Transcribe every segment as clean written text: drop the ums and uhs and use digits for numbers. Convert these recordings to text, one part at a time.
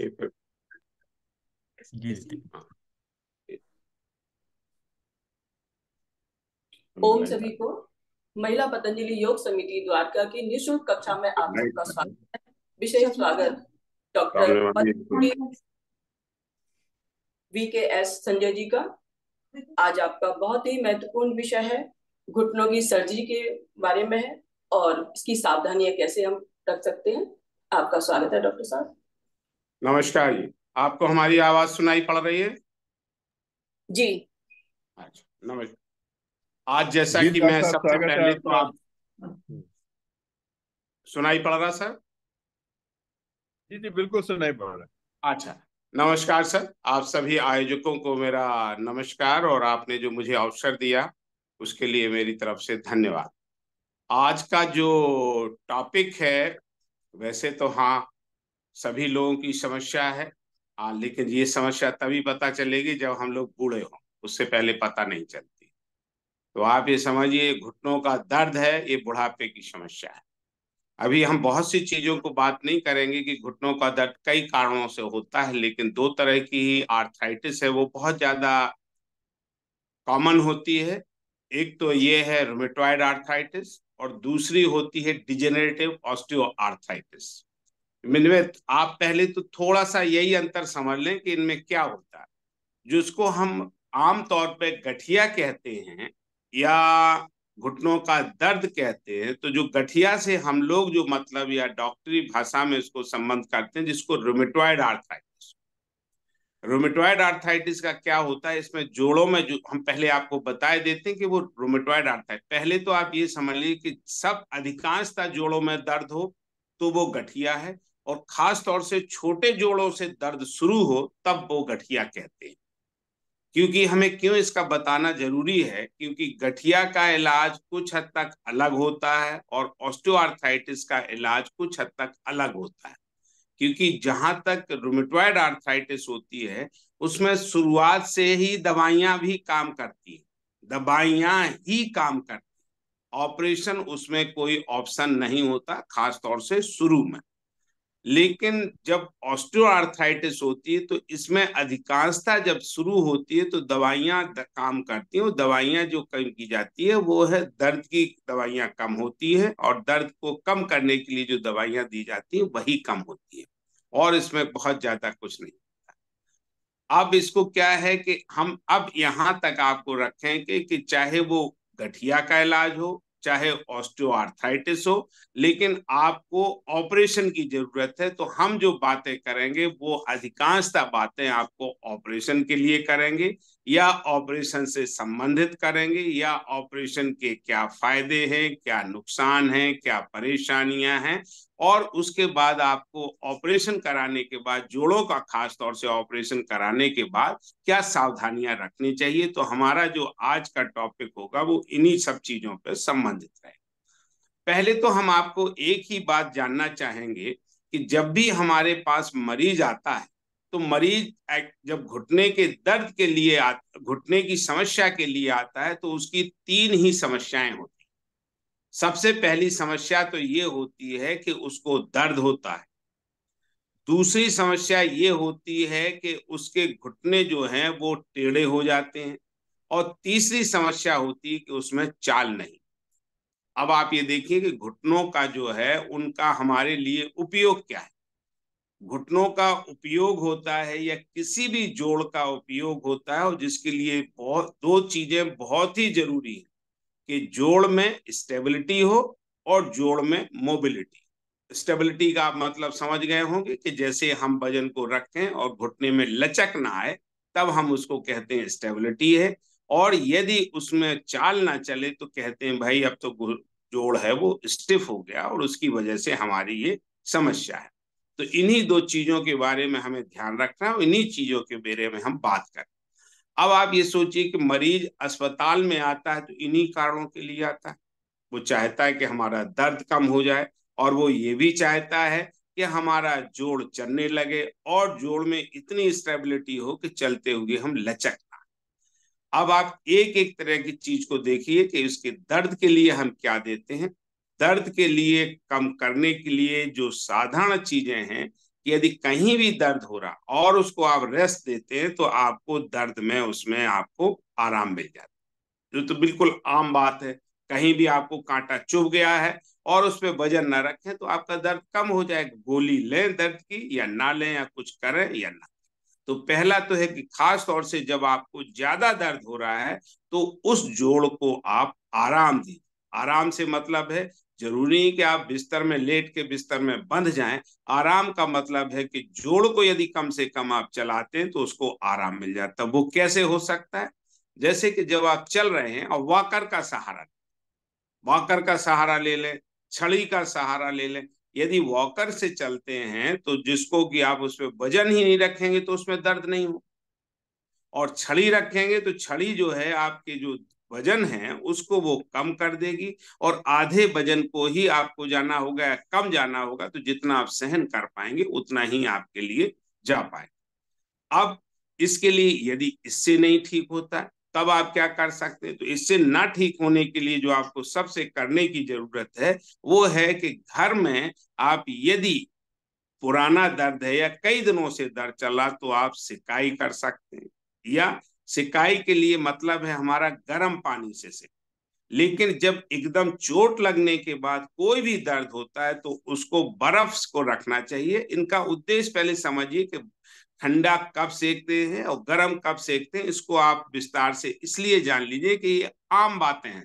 जी जी। ओम सभी को महिला पतंजलि योग समिति द्वारका की निःशुल्क कक्षा में आप सबका स्वागत है। विशेष स्वागत डॉक्टर VKS संजय जी का। आज आपका बहुत ही महत्वपूर्ण विषय है, घुटनों की सर्जरी के बारे में है और इसकी सावधानियां कैसे हम रख सकते हैं। आपका स्वागत है डॉक्टर साहब। नमस्कार जी, आपको हमारी आवाज सुनाई पड़ रही है? जी अच्छा, नमस्कार। आज जैसा जी कि मैं साहब, सबसे स्वागत है पहले तो आपका। आप सुनाई पड़ रहा सर? जी जी, बिल्कुल सुनाई पड़ रहा है। अच्छा, नमस्कार सर। आप सभी आयोजकों को मेरा नमस्कार और आपने जो मुझे अवसर दिया उसके लिए मेरी तरफ से धन्यवाद। आज का जो टॉपिक है, वैसे तो हाँ सभी लोगों की समस्या है, लेकिन ये समस्या तभी पता चलेगी जब हम लोग बूढ़े हों, उससे पहले पता नहीं चलती। तो आप ये समझिए, घुटनों का दर्द है, ये बुढ़ापे की समस्या है। अभी हम बहुत सी चीजों को बात नहीं करेंगे कि घुटनों का दर्द कई कारणों से होता है, लेकिन दो तरह की आर्थराइटिस है वो बहुत ज्यादा कॉमन होती है। एक तो ये है रूमेटॉइड आर्थराइटिस और दूसरी होती है डिजेनरेटिव ऑस्टियो आर्थराइटिस। इनमें आप पहले तो थोड़ा सा यही अंतर समझ लें कि इनमें क्या होता है। जिसको हम आम तौर पे गठिया कहते हैं या घुटनों का दर्द कहते हैं, तो जो गठिया से हम लोग जो मतलब या डॉक्टरी भाषा में इसको संबंध करते हैं, जिसको रूमेटॉइड आर्थराइटिस। रूमेटॉइड आर्थराइटिस का क्या होता है, इसमें जोड़ों में जो हम पहले आपको बताए देते हैं कि वो रूमेटॉइड आर्थराइटिस, पहले तो आप ये समझ लीजिए कि सब अधिकांशतः जोड़ों में दर्द हो तो वो गठिया है, और खास तौर से छोटे जोड़ों से दर्द शुरू हो तब वो गठिया कहते हैं। क्योंकि हमें क्यों इसका बताना जरूरी है, क्योंकि गठिया का इलाज कुछ हद तक अलग होता है और ऑस्टियोआर्थराइटिस का इलाज कुछ हद तक अलग होता है। क्योंकि जहां तक रूमेटॉइड आर्थराइटिस होती है, उसमें शुरुआत से ही दवाइयां भी काम करती है, दवाइयां ही काम करती है, ऑपरेशन उसमें कोई ऑप्शन नहीं होता, खास तौर से शुरू में। लेकिन जब ऑस्टियोआर्थराइटिस होती है तो इसमें अधिकांशतः जब शुरू होती है तो दवाइयां काम करती हैं। दवाइयां जो कम की जाती है वो है दर्द की दवाइयां कम होती है, और दर्द को कम करने के लिए जो दवाइयां दी जाती है वही कम होती है, और इसमें बहुत ज्यादा कुछ नहीं। अब इसको क्या है कि हम अब यहां तक आपको रखें कि चाहे वो गठिया का इलाज हो चाहे ऑस्टियोआर्थराइटिस हो, लेकिन आपको ऑपरेशन की जरूरत है। तो हम जो बातें करेंगे वो अधिकांशतः बातें आपको ऑपरेशन के लिए करेंगे, या ऑपरेशन से संबंधित करेंगे, या ऑपरेशन के क्या फायदे हैं, क्या नुकसान हैं, क्या परेशानियां हैं, और उसके बाद आपको ऑपरेशन कराने के बाद, जोड़ों का खास तौर से ऑपरेशन कराने के बाद क्या सावधानियां रखनी चाहिए। तो हमारा जो आज का टॉपिक होगा वो इन्हीं सब चीजों पर संबंधित है। पहले तो हम आपको एक ही बात जानना चाहेंगे कि जब भी हमारे पास मरीज आता है तो मरीज जब घुटने के दर्द के लिए घुटने की समस्या के लिए आता है तो उसकी तीन ही समस्याएं होती हैं। सबसे पहली समस्या तो ये होती है कि उसको दर्द होता है। दूसरी समस्या ये होती है कि उसके घुटने जो हैं वो टेढ़े हो जाते हैं, और तीसरी समस्या होती है कि उसमें चाल नहीं। अब आप ये देखिए कि घुटनों का जो है उनका हमारे लिए उपयोग क्या है। घुटनों का उपयोग होता है या किसी भी जोड़ का उपयोग होता है, और जिसके लिए बहुत दो चीजें बहुत ही जरूरी है कि जोड़ में स्टेबिलिटी हो और जोड़ में मोबिलिटी। स्टेबिलिटी का आप मतलब समझ गए होंगे कि जैसे हम वजन को रखें और घुटने में लचक ना आए, तब हम उसको कहते हैं स्टेबिलिटी है। और यदि उसमें चाल ना चले तो कहते हैं भाई अब तो जोड़ है वो स्टिफ हो गया, और उसकी वजह से हमारी ये समस्या है। तो इन्हीं दो चीजों के बारे में हमें ध्यान रखना है और इन्हीं चीजों के बारे में हम बात करें। अब आप ये सोचिए कि मरीज अस्पताल में आता है तो इन्हीं कारणों के लिए आता है। वो चाहता है कि हमारा दर्द कम हो जाए, और वो ये भी चाहता है कि हमारा जोड़ चलने लगे और जोड़ में इतनी स्टेबिलिटी हो कि चलते हुए हम लचक ना। अब आप एक एक तरह की चीज को देखिए कि उसके दर्द के लिए हम क्या देते हैं। दर्द के लिए कम करने के लिए जो साधारण चीजें हैं कि यदि कहीं भी दर्द हो रहा और उसको आप रेस्ट देते हैं तो आपको दर्द में उसमें आपको आराम मिल जाता है, जो तो बिल्कुल आम बात है। कहीं भी आपको कांटा चुभ गया है और उस पर वजन ना रखें तो आपका दर्द कम हो जाएगा। गोली लें दर्द की या ना लें, या कुछ करें या ना। तो पहला तो है कि खास तौर से जब आपको ज्यादा दर्द हो रहा है तो उस जोड़ को आप आराम दीजिए। आराम से मतलब है, जरूरी नहीं कि आप बिस्तर में लेट के बिस्तर में बंध जाएं। आराम का मतलब है कि जोड़ को यदि कम से कम आप चलाते हैं तो उसको आराम मिल जाता है। वो कैसे हो सकता है? जैसे कि जब आप चल रहे हैं और वॉकर का सहारा ले लें, छड़ी का सहारा ले लें। यदि वॉकर से चलते हैं तो जिसको कि आप उस पर वजन ही नहीं रखेंगे तो उसमें दर्द नहीं हो, और छड़ी रखेंगे तो छड़ी जो है आपके जो वजन है उसको वो कम कर देगी, और आधे वजन को ही आपको जाना होगा या कम जाना होगा, तो जितना आप सहन कर पाएंगे उतना ही आपके लिए जा पाए। अब इसके लिए यदि इससे नहीं ठीक होता तब आप क्या कर सकते हैं? तो इससे ना ठीक होने के लिए जो आपको सबसे करने की जरूरत है वो है कि घर में आप यदि पुराना दर्द है या कई दिनों से दर्द चला तो आप सिकाई कर सकते हैं। या सिकाई के लिए मतलब है हमारा गर्म पानी से सिकाई। लेकिन जब एकदम चोट लगने के बाद कोई भी दर्द होता है तो उसको बर्फ को रखना चाहिए। इनका उद्देश्य पहले समझिए कि ठंडा कब सेकते हैं और गर्म कब सेकते हैं, इसको आप विस्तार से इसलिए जान लीजिए कि ये आम बातें हैं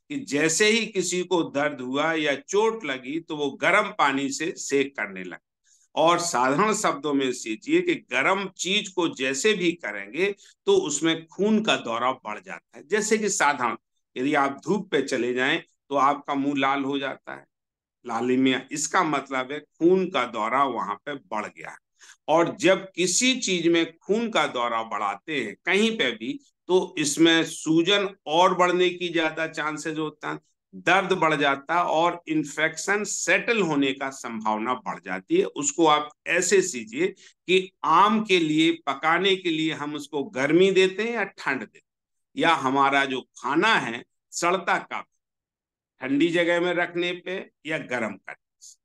कि जैसे ही किसी को दर्द हुआ या चोट लगी तो वो गर्म पानी से सेक करने लगे। और साधारण शब्दों में सोचिए कि गर्म चीज को जैसे भी करेंगे तो उसमें खून का दौरा बढ़ जाता है। जैसे कि साधारण यदि आप धूप पे चले जाएं तो आपका मुंह लाल हो जाता है, लालिमिया, इसका मतलब है खून का दौरा वहां पे बढ़ गया है। और जब किसी चीज में खून का दौरा बढ़ाते हैं कहीं पे भी तो इसमें सूजन और बढ़ने की ज्यादा चांसेस होता है, दर्द बढ़ जाता है और इन्फेक्शन सेटल होने का संभावना बढ़ जाती है। उसको आप ऐसे सीजिए कि आम के लिए पकाने के लिए हम उसको गर्मी देते हैं या ठंड देते हैं, या हमारा जो खाना है सड़ता कब, ठंडी जगह में रखने पे या गर्म करने से।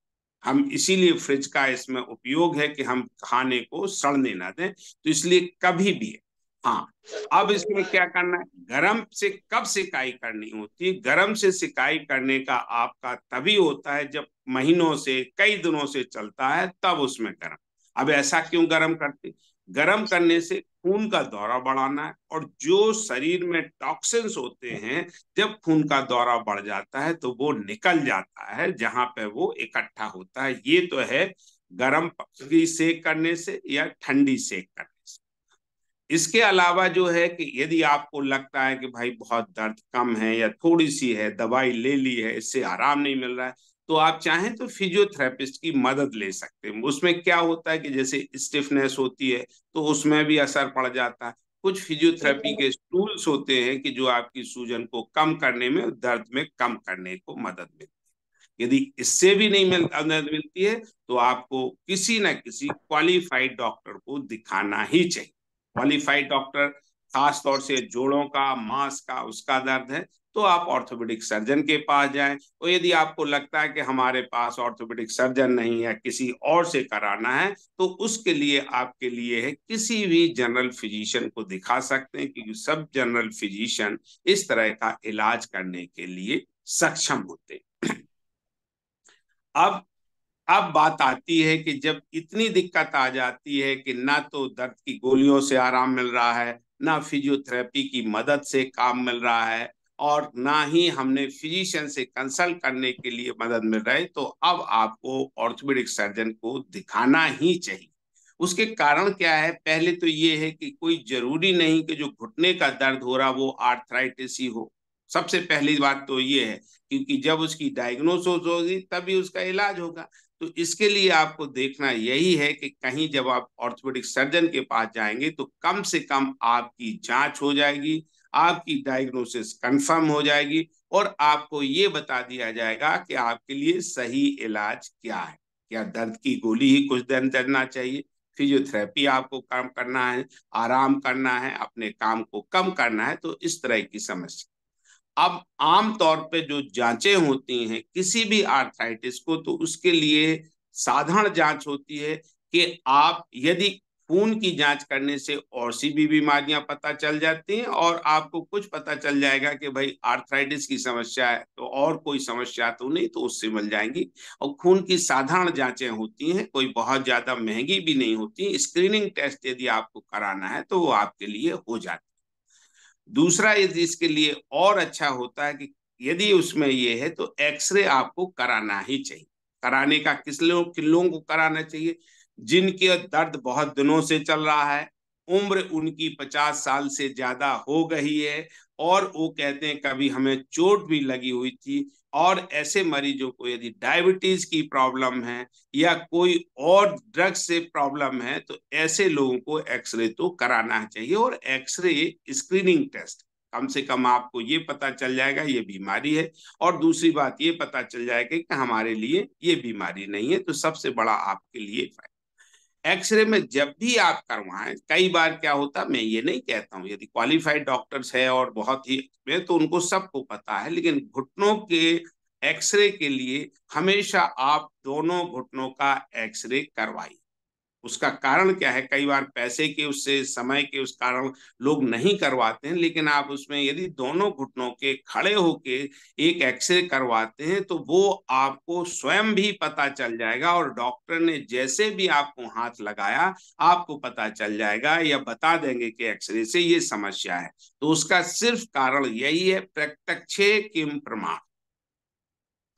हम इसीलिए फ्रिज का इसमें उपयोग है कि हम खाने को सड़ने ना दें, तो इसलिए कभी भी। हाँ, अब इसमें क्या करना है, गरम से कब सिकाई करनी होती है? गरम से सिकाई करने का आपका तभी होता है जब महीनों से कई दिनों से चलता है, तब उसमें गरम। अब ऐसा क्यों गरम करते? गरम करने से खून का दौरा बढ़ाना है, और जो शरीर में टॉक्सिन्स होते हैं जब खून का दौरा बढ़ जाता है तो वो निकल जाता है जहां पे वो इकट्ठा होता है। ये तो है गर्म की सेक करने से या ठंडी सेक करने से। इसके अलावा जो है कि यदि आपको लगता है कि भाई बहुत दर्द कम है या थोड़ी सी है, दवाई ले ली है, इससे आराम नहीं मिल रहा है, तो आप चाहें तो फिजियोथेरेपिस्ट की मदद ले सकते हैं। उसमें क्या होता है कि जैसे स्टिफनेस होती है तो उसमें भी असर पड़ जाता है। कुछ फिजियोथेरेपी के टूल्स होते हैं कि जो आपकी सूजन को कम करने में, दर्द में कम करने को मदद मिलती है। यदि इससे भी नहीं मदद मिलती है तो आपको किसी न किसी क्वालिफाइड डॉक्टर को दिखाना ही चाहिए। क्वालिफाइड डॉक्टर, खास तौर से जोड़ों का, मांस का, उसका दर्द है तो आप ऑर्थोपेडिक सर्जन के पास जाएं। और यदि आपको लगता है कि हमारे पास ऑर्थोपेडिक सर्जन नहीं है, किसी और से कराना है, तो उसके लिए आपके लिए है किसी भी जनरल फिजिशियन को दिखा सकते हैं, क्योंकि सब जनरल फिजिशियन इस तरह का इलाज करने के लिए सक्षम होते हैं। अब बात आती है कि जब इतनी दिक्कत आ जाती है कि ना तो दर्द की गोलियों से आराम मिल रहा है, ना फिजियोथेरेपी की मदद से काम मिल रहा है, और ना ही हमने फिजिशियन से कंसल्ट करने के लिए मदद मिल रहा है, तो अब आपको ऑर्थोपेडिक सर्जन को दिखाना ही चाहिए। उसके कारण क्या है? पहले तो ये है कि कोई जरूरी नहीं कि जो घुटने का दर्द हो रहा वो आर्थराइटिस ही हो। सबसे पहली बात तो ये है, क्योंकि जब उसकी डायग्नोसिस होगी तभी उसका इलाज होगा। तो इसके लिए आपको देखना यही है कि कहीं जब आप ऑर्थोपेडिक सर्जन के पास जाएंगे तो कम से कम आपकी जांच हो जाएगी, आपकी डायग्नोसिस कंफर्म हो जाएगी, और आपको ये बता दिया जाएगा कि आपके लिए सही इलाज क्या है। क्या दर्द की गोली ही कुछ दिन चलना चाहिए, फिजियोथेरेपी आपको काम करना है, आराम करना है, अपने काम को कम करना है, तो इस तरह की समस्या। अब आम तौर पे जो जांचें होती हैं किसी भी आर्थराइटिस को, तो उसके लिए साधारण जांच होती है कि आप यदि खून की जांच करने से और सी भी बीमारियां पता चल जाती हैं, और आपको कुछ पता चल जाएगा कि भाई आर्थराइटिस की समस्या है तो और कोई समस्या तो नहीं, तो उससे मिल जाएंगी। और खून की साधारण जांचें होती हैं, कोई बहुत ज्यादा महंगी भी नहीं होती। स्क्रीनिंग टेस्ट यदि आपको कराना है तो वो आपके लिए हो जाता है। दूसरा यदि इसके लिए और अच्छा होता है कि यदि उसमें ये है तो एक्सरे आपको कराना ही चाहिए। कराने का किन लोगों को कराना चाहिए? जिनके दर्द बहुत दिनों से चल रहा है, उम्र उनकी 50 साल से ज्यादा हो गई है, और वो कहते हैं कभी हमें चोट भी लगी हुई थी, और ऐसे मरीजों को यदि डायबिटीज की प्रॉब्लम है या कोई और ड्रग से प्रॉब्लम है, तो ऐसे लोगों को एक्सरे तो कराना चाहिए। और एक्सरे स्क्रीनिंग टेस्ट, कम से कम आपको ये पता चल जाएगा ये बीमारी है, और दूसरी बात ये पता चल जाएगा कि हमारे लिए ये बीमारी नहीं है, तो सबसे बड़ा आपके लिए फायदा। एक्सरे में जब भी आप करवाएं, कई बार क्या होता है, मैं ये नहीं कहता हूं, यदि क्वालिफाइड डॉक्टर्स है और बहुत ही में तो उनको सबको पता है, लेकिन घुटनों के एक्सरे के लिए हमेशा आप दोनों घुटनों का एक्सरे करवाइए। उसका कारण क्या है, कई बार पैसे के उससे समय के उस कारण लोग नहीं करवाते हैं, लेकिन आप उसमें यदि दोनों घुटनों के खड़े होके एक एक्सरे करवाते हैं तो वो आपको स्वयं भी पता चल जाएगा, और डॉक्टर ने जैसे भी आपको हाथ लगाया आपको पता चल जाएगा, या बता देंगे कि एक्सरे से ये समस्या है। तो उसका सिर्फ कारण यही है, प्रत्यक्ष किम प्रमाण।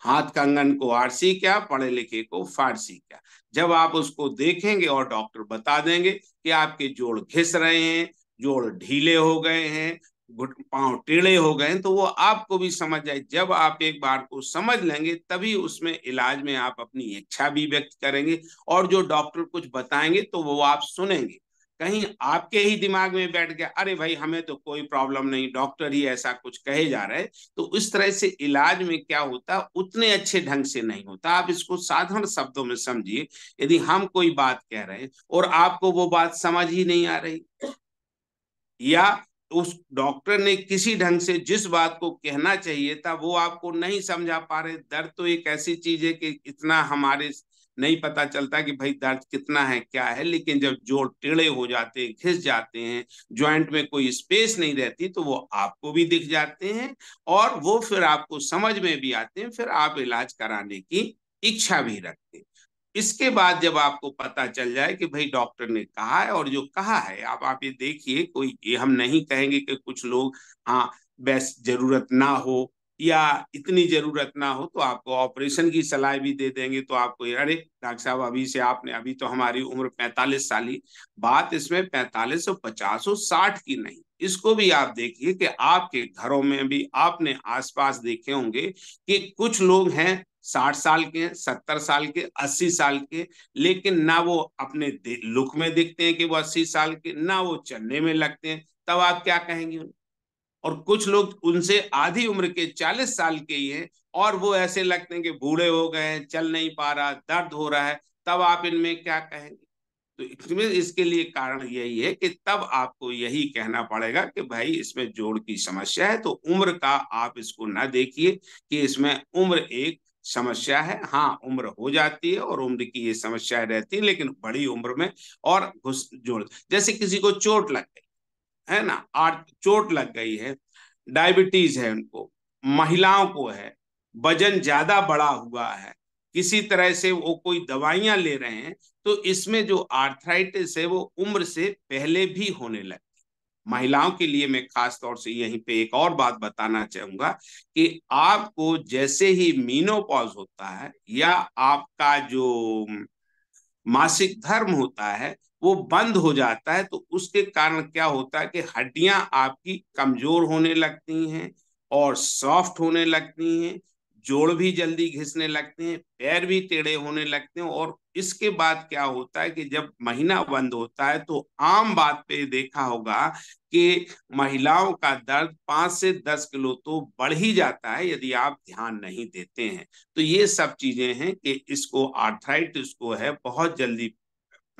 हाथ कंगन को आरसी क्या, पढ़े लिखे को फारसी क्या। जब आप उसको देखेंगे और डॉक्टर बता देंगे कि आपके जोड़ घिस रहे हैं, जोड़ ढीले हो गए हैं, घुट पांव टेढ़े हो गए हैं, तो वो आपको भी समझ जाए। जब आप एक बार को समझ लेंगे तभी उसमें इलाज में आप अपनी इच्छा भी व्यक्त करेंगे, और जो डॉक्टर कुछ बताएंगे तो वो आप सुनेंगे। कहीं आपके ही दिमाग में बैठ गया अरे भाई हमें तो कोई प्रॉब्लम नहीं, डॉक्टर ही ऐसा कुछ कहे जा रहे हैं, तो इस तरह से इलाज में क्या होता उतने अच्छे ढंग से नहीं होता। आप इसको साधारण शब्दों में समझिए, यदि हम कोई बात कह रहे हैं और आपको वो बात समझ ही नहीं आ रही, या उस डॉक्टर ने किसी ढंग से जिस बात को कहना चाहिए था वो आपको नहीं समझा पा रहे। दर्द तो एक ऐसी चीज है कि इतना हमारे नहीं पता चलता कि भाई दर्द कितना है क्या है, लेकिन जब जोड़ टेढ़े हो जाते हैं, घिस जाते हैं, जॉइंट में कोई स्पेस नहीं रहती, तो वो आपको भी दिख जाते हैं, और वो फिर आपको समझ में भी आते हैं, फिर आप इलाज कराने की इच्छा भी रखते हैं। इसके बाद जब आपको पता चल जाए कि भाई डॉक्टर ने कहा है, और जो कहा है आप ये देखिए, कोई ये हम नहीं कहेंगे कि कुछ लोग हाँ बस जरूरत ना हो या इतनी जरूरत ना हो तो आपको ऑपरेशन की सलाह भी दे देंगे, तो आपको अरे डॉक्टर साहब अभी से आपने, अभी तो हमारी उम्र 45 साल ही, बात इसमें 45 और 50 और 60 की नहीं। इसको भी आप देखिए कि आपके घरों में भी आपने आसपास देखे होंगे कि कुछ लोग हैं 60 साल के, 70 साल के, 80 साल के, लेकिन ना वो अपने लुक में दिखते हैं कि वो 80 साल के, ना वो चलने में लगते हैं, तब आप क्या कहेंगे? और कुछ लोग उनसे आधी उम्र के 40 साल के ही हैं, और वो ऐसे लगते हैं कि बूढ़े हो गए हैं, चल नहीं पा रहा, दर्द हो रहा है, तब आप इनमें क्या कहेंगे? तो इसमें इसके लिए कारण यही है कि तब आपको यही कहना पड़ेगा कि भाई इसमें जोड़ की समस्या है, तो उम्र का आप इसको ना देखिए कि इसमें उम्र एक समस्या है। हाँ उम्र हो जाती है और उम्र की ये समस्या रहती है, लेकिन बड़ी उम्र में और घुस जोड़, जैसे किसी को चोट लग गई है ना, आठ चोट लग गई है, डायबिटीज है उनको, महिलाओं को है, वजन ज्यादा बढ़ा हुआ है, किसी तरह से वो कोई दवाइयां ले रहे हैं, तो इसमें जो आर्थराइटिस है वो उम्र से पहले भी होने लगती। महिलाओं के लिए मैं खास तौर से यहीं पे एक और बात बताना चाहूंगा कि आपको जैसे ही मीनोपॉज होता है या आपका जो मासिक धर्म होता है वो बंद हो जाता है, तो उसके कारण क्या होता है कि हड्डियां आपकी कमजोर होने लगती हैं और सॉफ्ट होने लगती हैं, जोड़ भी जल्दी घिसने लगते हैं, पैर भी टेढ़े होने लगते हैं। और इसके बाद क्या होता है कि जब महीना बंद होता है तो आम बात पे देखा होगा कि महिलाओं का दर्द 5 से 10 किलो तो बढ़ ही जाता है यदि आप ध्यान नहीं देते हैं। तो ये सब चीजें हैं कि इसको आर्थराइटिस को है बहुत जल्दी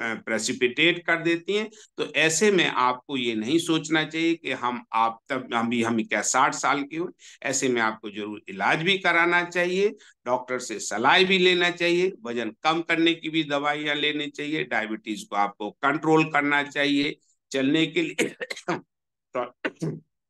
प्रेसिपिटेट कर देती हैं। तो ऐसे में आपको ये नहीं सोचना चाहिए कि हम क्या 60 साल के हो। ऐसे में आपको जरूर इलाज भी कराना चाहिए, डॉक्टर से सलाह भी लेना चाहिए, वजन कम करने की भी दवाइयां लेनी चाहिए, डायबिटीज को आपको कंट्रोल करना चाहिए। चलने के लिए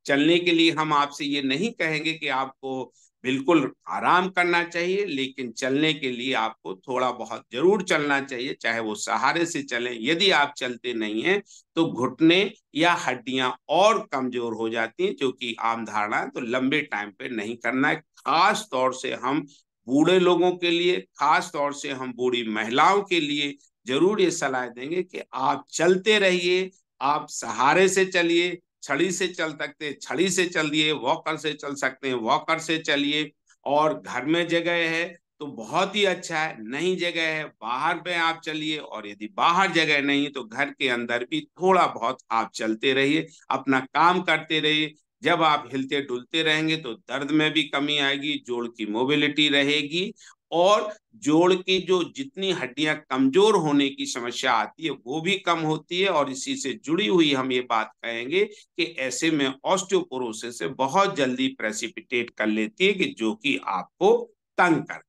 चलने के लिए हम आपसे ये नहीं कहेंगे कि आपको बिल्कुल आराम करना चाहिए, लेकिन चलने के लिए आपको थोड़ा बहुत जरूर चलना चाहिए, चाहे वो सहारे से चलें। यदि आप चलते नहीं हैं तो घुटने या हड्डियां और कमजोर हो जाती हैं, जो कि आम धारणा है। तो लंबे टाइम पे नहीं करना है। खास तौर से हम बूढ़े लोगों के लिए, खास तौर से हम बूढ़ी महिलाओं के लिए जरूर ये सलाह देंगे कि आप चलते रहिए, आप सहारे से चलिए, छड़ी से चल सकते हैं छड़ी से चलिए, वॉकर से चल सकते हैं वॉकर से चलिए। और घर में जगह है तो बहुत ही अच्छा है, नहीं जगह है बाहर पे आप चलिए, और यदि बाहर जगह नहीं तो घर के अंदर भी थोड़ा बहुत आप चलते रहिए, अपना काम करते रहिए। जब आप हिलते डुलते रहेंगे तो दर्द में भी कमी आएगी, जोड़ की मोबिलिटी रहेगी, और जोड़ की जो जितनी हड्डियां कमजोर होने की समस्या आती है वो भी कम होती है। और इसी से जुड़ी हुई हम ये बात कहेंगे कि ऐसे में ऑस्टियोपोरोसिस से बहुत जल्दी प्रेसिपिटेट कर लेती है, कि जो कि आपको तंग कर।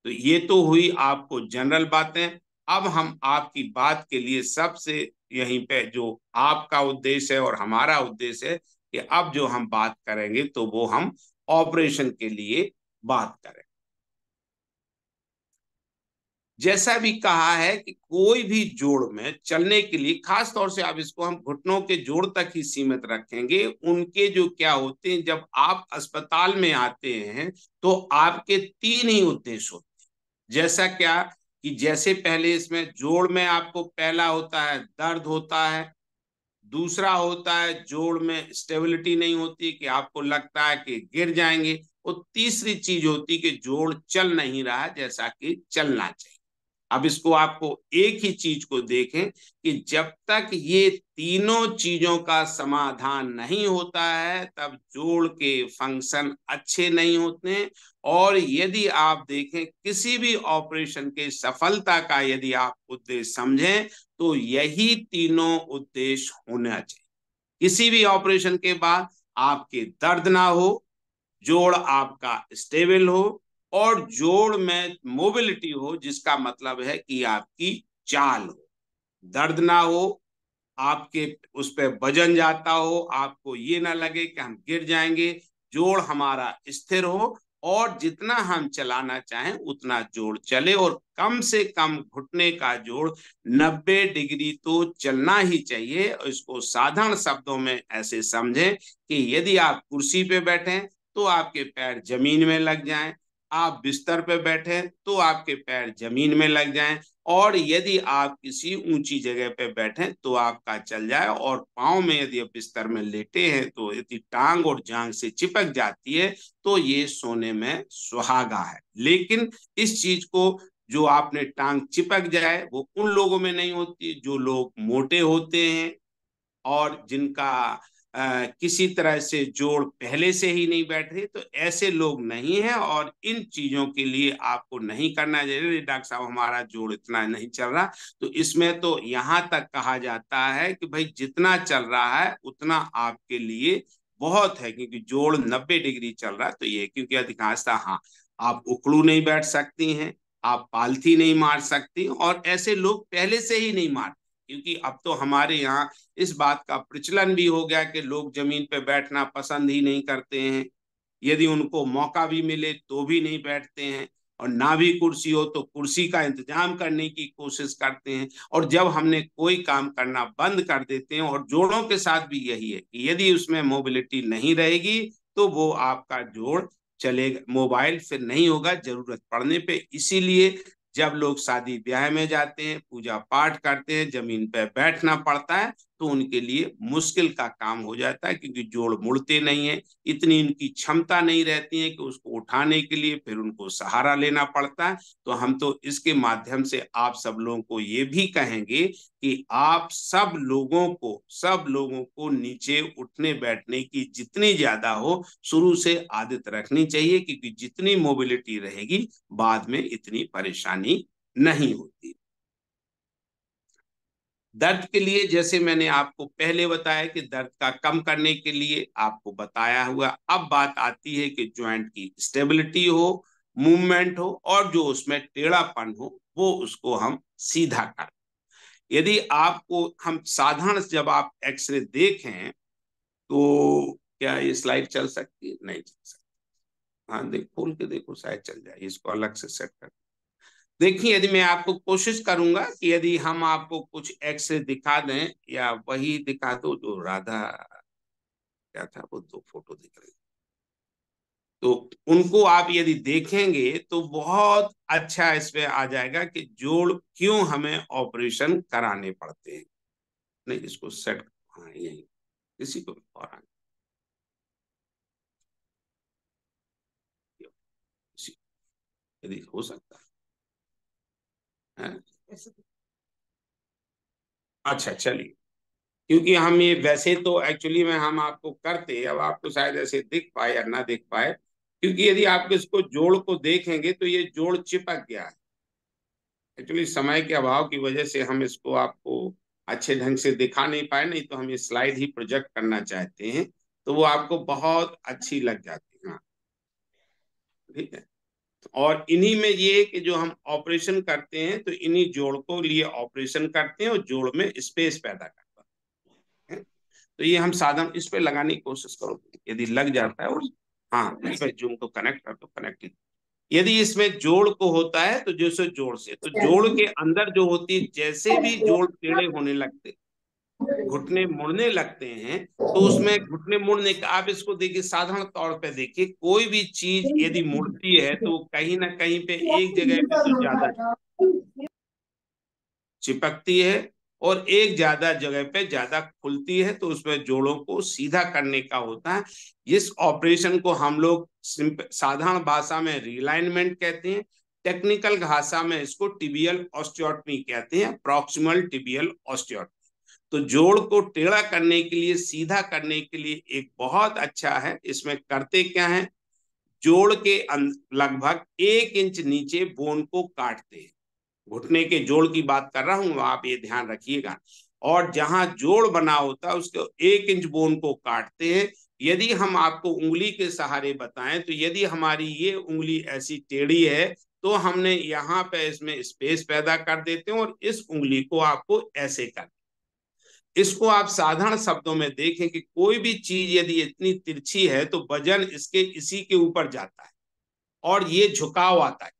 तो ये तो हुई आपको जनरल बातें। अब हम आपकी बात के लिए सबसे यहीं पे जो आपका उद्देश्य है और हमारा उद्देश्य है कि अब जो हम बात करेंगे तो वो हम ऑपरेशन के लिए बात करें। जैसा भी कहा है कि कोई भी जोड़ में चलने के लिए, खास तौर से आप इसको हम घुटनों के जोड़ तक ही सीमित रखेंगे, उनके जो क्या होते हैं, जब आप अस्पताल में आते हैं तो आपके 3 ही उद्देश्य होते हैं। जैसा क्या कि जैसे पहले इसमें जोड़ में आपको पहला होता है दर्द होता है, दूसरा होता है जोड़ में स्टेबिलिटी नहीं होती, कि आपको लगता है कि गिर जाएंगे, और तीसरी चीज होती कि जोड़ चल नहीं रहा है जैसा कि चलना चाहिए। अब इसको आपको एक ही चीज को देखें कि जब तक ये तीनों चीजों का समाधान नहीं होता है तब जोड़ के फंक्शन अच्छे नहीं होते हैं। और यदि आप देखें किसी भी ऑपरेशन के सफलता का यदि आप उद्देश्य समझें तो यही तीनों उद्देश्य होना चाहिए। किसी भी ऑपरेशन के बाद आपके दर्द ना हो, जोड़ आपका स्टेबल हो, और जोड़ में मोबिलिटी हो, जिसका मतलब है कि आपकी चाल हो, दर्द ना हो, आपके उस पर वजन जाता हो, आपको ये ना लगे कि हम गिर जाएंगे, जोड़ हमारा स्थिर हो, और जितना हम चलाना चाहें उतना जोड़ चले, और कम से कम घुटने का जोड़ 90 डिग्री तो चलना ही चाहिए। इसको साधारण शब्दों में ऐसे समझें कि यदि आप कुर्सी पे बैठे तो आपके पैर जमीन में लग जाएं, आप बिस्तर पे बैठे तो आपके पैर जमीन में लग जाएं, और यदि आप किसी ऊंची जगह पे बैठे तो आपका चल जाए, और पाँव में यदि आप बिस्तर में लेटे हैं तो यदि टांग और जांग से चिपक जाती है तो ये सोने में सुहागा है। लेकिन इस चीज को, जो आपने टांग चिपक जाए, वो उन लोगों में नहीं होती जो लोग मोटे होते हैं और जिनका किसी तरह से जोड़ पहले से ही नहीं बैठ रही, तो ऐसे लोग नहीं है। और इन चीजों के लिए आपको नहीं करना चाहिए डॉक्टर साहब हमारा जोड़ इतना नहीं चल रहा। तो इसमें तो यहाँ तक कहा जाता है कि भाई जितना चल रहा है उतना आपके लिए बहुत है, क्योंकि जोड़ 90 डिग्री चल रहा है। तो ये क्योंकि अधिकांशतः, हाँ, आप उखड़ू नहीं बैठ सकती हैं, आप पालथी नहीं मार सकती, और ऐसे लोग पहले से ही नहीं मारते, क्योंकि अब तो हमारे यहाँ इस बात का प्रचलन भी हो गया कि लोग जमीन पे बैठना पसंद ही नहीं करते हैं। यदि उनको मौका भी मिले तो भी नहीं बैठते हैं, और ना भी कुर्सी हो तो कुर्सी का इंतजाम करने की कोशिश करते हैं। और जब हमने कोई काम करना बंद कर देते हैं, और जोड़ों के साथ भी यही है कि यदि उसमें मोबिलिटी नहीं रहेगी तो वो आपका जोड़ चलेगा, मोबाइल फिर नहीं होगा जरूरत पड़ने पे। इसीलिए जब लोग शादी ब्याह में जाते हैं, पूजा पाठ करते हैं, जमीन पे बैठना पड़ता है तो उनके लिए मुश्किल का काम हो जाता है, क्योंकि जोड़ मुड़ते नहीं है, इतनी इनकी क्षमता नहीं रहती है कि उसको उठाने के लिए फिर उनको सहारा लेना पड़ता है। तो हम तो इसके माध्यम से आप सब लोगों को ये भी कहेंगे कि आप सब लोगों को नीचे उठने बैठने की जितनी ज्यादा हो शुरू से आदत रखनी चाहिए, क्योंकि जितनी मोबिलिटी रहेगी बाद में इतनी परेशानी नहीं होती। दर्द के लिए जैसे मैंने आपको पहले बताया कि दर्द का कम करने के लिए आपको बताया हुआ। अब बात आती है कि जॉइंट की स्टेबिलिटी हो, मूवमेंट हो और जो उसमें टेढ़ापन हो वो उसको हम सीधा कर। यदि आपको हम साधारण जब आप एक्सरे देखें तो क्या ये स्लाइड चल सकती है? नहीं चल सकती। हाँ देख, खोल के देखो, शायद चल जाए। इसको अलग से सेट कर। देखिए, यदि मैं आपको कोशिश करूंगा कि यदि हम आपको कुछ एक्सरे दिखा दें या वही दिखा दो जो राधा क्या था, वो दो फोटो दिख रही, तो उनको आप यदि देखेंगे तो बहुत अच्छा इसमें आ जाएगा कि जोड़ क्यों हमें ऑपरेशन कराने पड़ते हैं। नहीं, इसको सेट, हाँ यही, इसी को और यदि हो सकता है। अच्छा चलिए, क्योंकि हम ये वैसे तो एक्चुअली में हम आपको करते, अब आपको शायद ऐसे दिख पाए या ना दिख पाए, क्योंकि यदि आप इसको जोड़ को देखेंगे तो ये जोड़ चिपक गया है। एक्चुअली समय के अभाव की वजह से हम इसको आपको अच्छे ढंग से दिखा नहीं पाए, नहीं तो हम ये स्लाइड ही प्रोजेक्ट करना चाहते हैं तो वो आपको बहुत अच्छी लग जाती है। हाँ ठीक है। और इन्हीं में ये कि जो हम ऑपरेशन करते हैं तो इन्हीं जोड़ को लिए ऑपरेशन करते हैं और जोड़ में स्पेस पैदा करते हैं। तो ये हम साधन इस पे लगाने की कोशिश करो, यदि लग जाता है। और हाँ, इसमें जूम को कनेक्ट कर दो, कनेक्ट। यदि इसमें जोड़ को होता है तो जैसे जोड़ से, तो जोड़ के अंदर जो होती है, जैसे भी जोड़ टेढ़े होने लगते, घुटने मुड़ने लगते हैं, तो उसमें घुटने मुड़ने का आप इसको देखिए, साधारण तौर पे देखिए, कोई भी चीज यदि मुड़ती है तो कहीं ना कहीं पे एक जगह पे तो ज्यादा चिपकती है और एक ज्यादा जगह पे ज्यादा खुलती है, तो उसमें जोड़ों को सीधा करने का होता है। इस ऑपरेशन को हम लोग साधारण भाषा में रिलाइनमेंट कहते हैं, टेक्निकल भाषा में इसको टिबियल ऑस्टियोटमी कहते हैं, प्रॉक्सिमल टिबियल ऑस्टियोटमी। तो जोड़ को टेढ़ा करने के लिए, सीधा करने के लिए एक बहुत अच्छा है। इसमें करते क्या है, जोड़ के लगभग 1 इंच नीचे बोन को काटते हैं। घुटने के जोड़ की बात कर रहा हूं, आप ये ध्यान रखिएगा। और जहां जोड़ बना होता है उसको 1 इंच बोन को काटते हैं। यदि हम आपको उंगली के सहारे बताएं तो यदि हमारी ये उंगली ऐसी टेढ़ी है तो हमने यहाँ पे इसमें स्पेस पैदा कर देते हैं और इस उंगली को आपको ऐसे कर, इसको आप साधारण शब्दों में देखें कि कोई भी चीज यदि इतनी तिरछी है तो वजन इसके इसी के ऊपर जाता है और ये झुकाव आता है।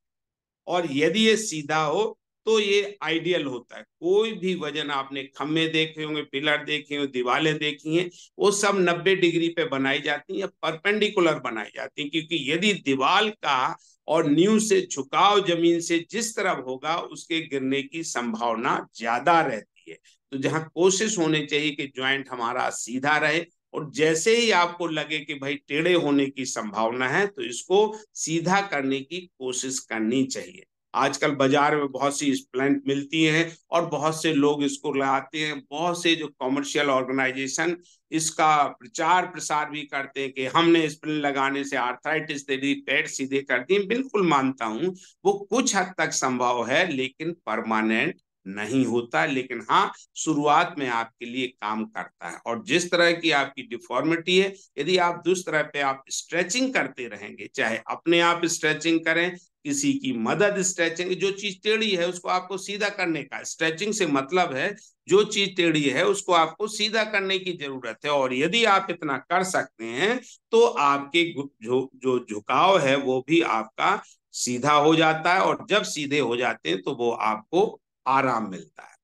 और यदि ये सीधा हो तो ये आइडियल होता है। कोई भी वजन, आपने खम्भे देखे होंगे, पिलर देखे होंगे, दीवारें देखी हैं, वो सब 90 डिग्री पे बनाई जाती हैं, परपेंडिकुलर बनाई जाती हैं, क्योंकि यदि दीवार का और नींव से झुकाव जमीन से जिस तरफ होगा उसके गिरने की संभावना ज्यादा रहती है। तो जहां कोशिश होनी चाहिए कि ज्वाइंट हमारा सीधा रहे, और जैसे ही आपको लगे कि भाई टेढ़े होने की संभावना है तो इसको सीधा करने की कोशिश करनी चाहिए। आजकल बाजार में बहुत सी स्प्लिंट मिलती हैं और बहुत से लोग इसको लगाते हैं। बहुत से जो कॉमर्शियल ऑर्गेनाइजेशन इसका प्रचार प्रसार भी करते हैं कि हमने स्प्लिंट लगाने से आर्थराइटिस दे दी, पैर सीधे कर दिए। बिल्कुल मानता हूं वो कुछ हद तक संभव है लेकिन परमानेंट नहीं होता। लेकिन हाँ, शुरुआत में आपके लिए काम करता है। और जिस तरह की आपकी डिफॉर्मिटी है, यदि आप जिस तरह पे आप स्ट्रेचिंग करते रहेंगे, चाहे अपने आप स्ट्रेचिंग करें, किसी की मदद स्ट्रेचिंग, जो चीज टेढ़ी है उसको आपको सीधा करने का, स्ट्रेचिंग से मतलब है जो चीज टेढ़ी है उसको आपको सीधा करने की जरूरत है। और यदि आप इतना कर सकते हैं तो आपके जो झुकाव है वो भी आपका सीधा हो जाता है, और जब सीधे हो जाते हैं तो वो आपको आराम मिलता है।